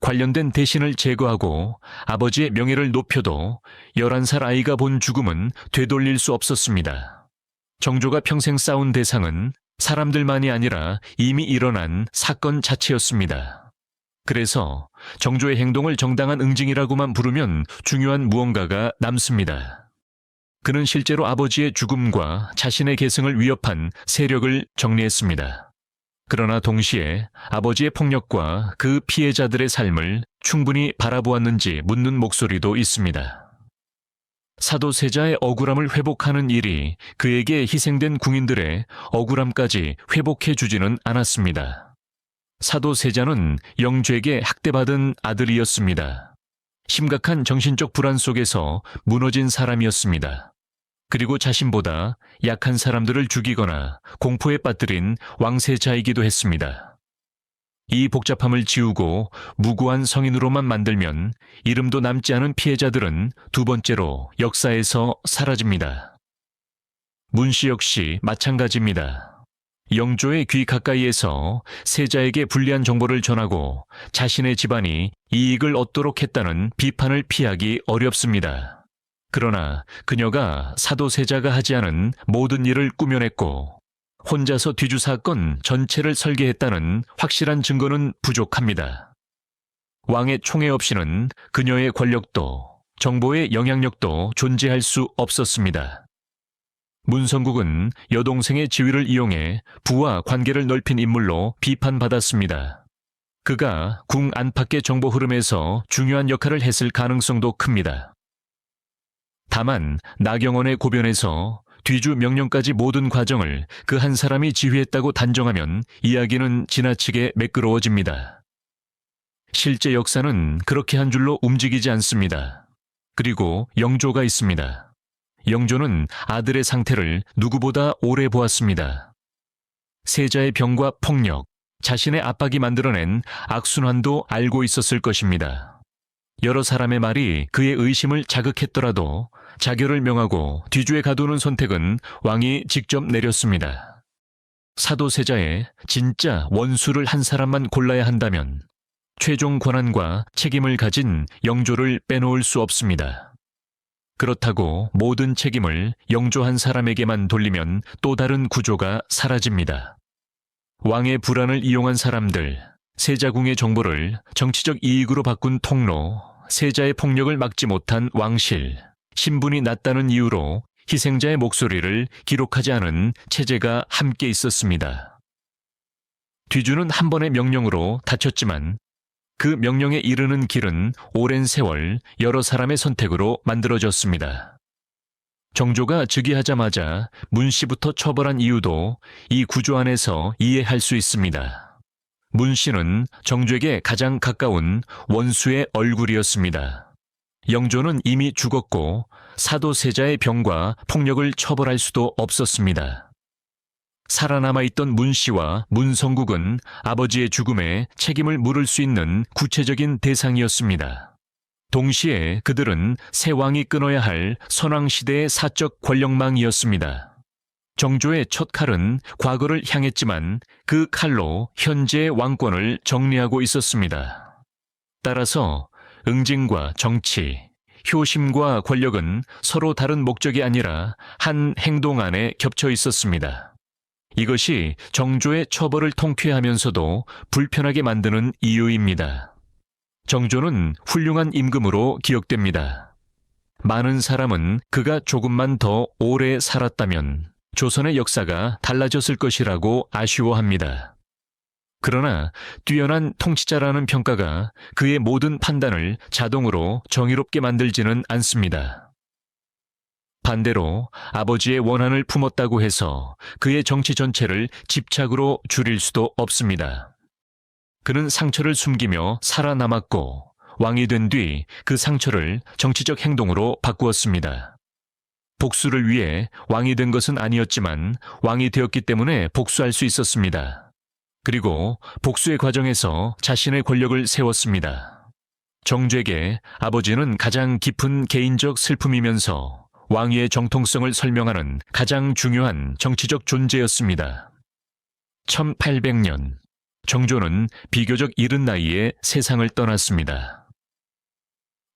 관련된 대신을 제거하고 아버지의 명예를 높여도 11살 아이가 본 죽음은 되돌릴 수 없었습니다. 정조가 평생 쌓은 대상은 사람들만이 아니라 이미 일어난 사건 자체였습니다. 그래서 정조의 행동을 정당한 응징이라고만 부르면 중요한 무언가가 남습니다. 그는 실제로 아버지의 죽음과 자신의 계승을 위협한 세력을 정리했습니다. 그러나 동시에 아버지의 폭력과 그 피해자들의 삶을 충분히 바라보았는지 묻는 목소리도 있습니다. 사도세자의 억울함을 회복하는 일이 그에게 희생된 궁인들의 억울함까지 회복해 주지는 않았습니다. 사도세자는 영주에게 학대받은 아들이었습니다. 심각한 정신적 불안 속에서 무너진 사람이었습니다. 그리고 자신보다 약한 사람들을 죽이거나 공포에 빠뜨린 왕세자이기도 했습니다. 이 복잡함을 지우고 무고한 성인으로만 만들면 이름도 남지 않은 피해자들은 두 번째로 역사에서 사라집니다. 문 씨 역시 마찬가지입니다. 영조의 귀 가까이에서 세자에게 불리한 정보를 전하고 자신의 집안이 이익을 얻도록 했다는 비판을 피하기 어렵습니다. 그러나 그녀가 사도세자가 하지 않은 모든 일을 꾸며냈고 혼자서 뒤주 사건 전체를 설계했다는 확실한 증거는 부족합니다. 왕의 총애 없이는 그녀의 권력도 정보의 영향력도 존재할 수 없었습니다. 문성국은 여동생의 지위를 이용해 부와 관계를 넓힌 인물로 비판받았습니다. 그가 궁 안팎의 정보 흐름에서 중요한 역할을 했을 가능성도 큽니다. 다만 나경원의 고변에서 뒤주 명령까지 모든 과정을 그 한 사람이 지휘했다고 단정하면 이야기는 지나치게 매끄러워집니다. 실제 역사는 그렇게 한 줄로 움직이지 않습니다. 그리고 영조가 있습니다. 영조는 아들의 상태를 누구보다 오래 보았습니다. 세자의 병과 폭력, 자신의 압박이 만들어낸 악순환도 알고 있었을 것입니다. 여러 사람의 말이 그의 의심을 자극했더라도 자결을 명하고 뒤주에 가두는 선택은 왕이 직접 내렸습니다. 사도세자의 진짜 원수를 한 사람만 골라야 한다면 최종 권한과 책임을 가진 영조를 빼놓을 수 없습니다. 그렇다고 모든 책임을 영조 한 사람에게만 돌리면 또 다른 구조가 사라집니다. 왕의 불안을 이용한 사람들, 세자궁의 정보를 정치적 이익으로 바꾼 통로, 세자의 폭력을 막지 못한 왕실, 신분이 낮다는 이유로 희생자의 목소리를 기록하지 않은 체제가 함께 있었습니다. 뒤주는 한 번의 명령으로 다쳤지만 그 명령에 이르는 길은 오랜 세월 여러 사람의 선택으로 만들어졌습니다. 정조가 즉위하자마자 문 씨부터 처벌한 이유도 이 구조 안에서 이해할 수 있습니다. 문 씨는 정조에게 가장 가까운 원수의 얼굴이었습니다. 영조는 이미 죽었고 사도세자의 병과 폭력을 처벌할 수도 없었습니다. 살아남아 있던 문 씨와 문성국은 아버지의 죽음에 책임을 물을 수 있는 구체적인 대상이었습니다. 동시에 그들은 새 왕이 끊어야 할 선왕시대의 사적 권력망이었습니다. 정조의 첫 칼은 과거를 향했지만 그 칼로 현재의 왕권을 정리하고 있었습니다. 따라서 응징과 정치, 효심과 권력은 서로 다른 목적이 아니라 한 행동 안에 겹쳐 있었습니다. 이것이 정조의 처벌을 통쾌하면서도 불편하게 만드는 이유입니다. 정조는 훌륭한 임금으로 기억됩니다. 많은 사람은 그가 조금만 더 오래 살았다면 조선의 역사가 달라졌을 것이라고 아쉬워합니다. 그러나 뛰어난 통치자라는 평가가 그의 모든 판단을 자동으로 정의롭게 만들지는 않습니다. 반대로 아버지의 원한을 품었다고 해서 그의 정치 전체를 집착으로 줄일 수도 없습니다. 그는 상처를 숨기며 살아남았고 왕이 된 뒤 그 상처를 정치적 행동으로 바꾸었습니다. 복수를 위해 왕이 된 것은 아니었지만 왕이 되었기 때문에 복수할 수 있었습니다. 그리고 복수의 과정에서 자신의 권력을 세웠습니다. 정조에게 아버지는 가장 깊은 개인적 슬픔이면서 왕위의 정통성을 설명하는 가장 중요한 정치적 존재였습니다. 1800년, 정조는 비교적 이른 나이에 세상을 떠났습니다.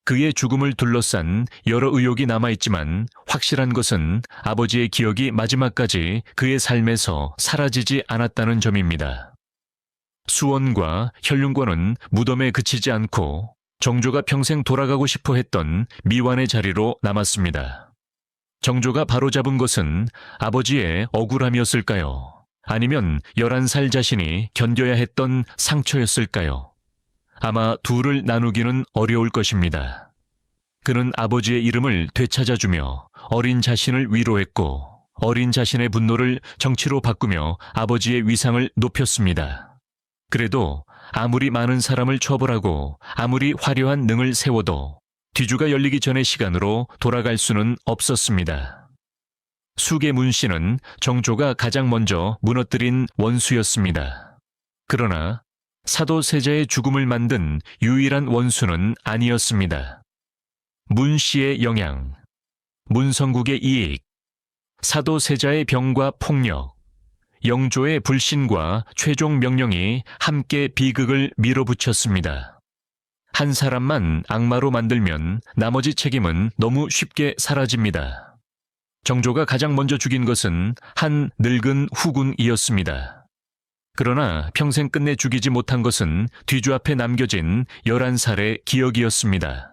그의 죽음을 둘러싼 여러 의혹이 남아있지만 확실한 것은 아버지의 기억이 마지막까지 그의 삶에서 사라지지 않았다는 점입니다. 수원과 현륜관은 무덤에 그치지 않고 정조가 평생 돌아가고 싶어 했던 미완의 자리로 남았습니다. 정조가 바로잡은 것은 아버지의 억울함이었을까요? 아니면 11살 자신이 견뎌야 했던 상처였을까요? 아마 둘을 나누기는 어려울 것입니다. 그는 아버지의 이름을 되찾아주며 어린 자신을 위로했고 어린 자신의 분노를 정치로 바꾸며 아버지의 위상을 높였습니다. 그래도 아무리 많은 사람을 처벌하고 아무리 화려한 능을 세워도 뒤주가 열리기 전의 시간으로 돌아갈 수는 없었습니다. 수계 문 씨는 정조가 가장 먼저 무너뜨린 원수였습니다. 그러나 사도세자의 죽음을 만든 유일한 원수는 아니었습니다. 문 씨의 영향, 문성국의 이익, 사도 세자의 병과 폭력, 영조의 불신과 최종 명령이 함께 비극을 밀어붙였습니다. 한 사람만 악마로 만들면 나머지 책임은 너무 쉽게 사라집니다. 정조가 가장 먼저 죽인 것은 한 늙은 후군이었습니다. 그러나 평생 끝내 죽이지 못한 것은 뒤주앞에 남겨진 11살의 기억이었습니다.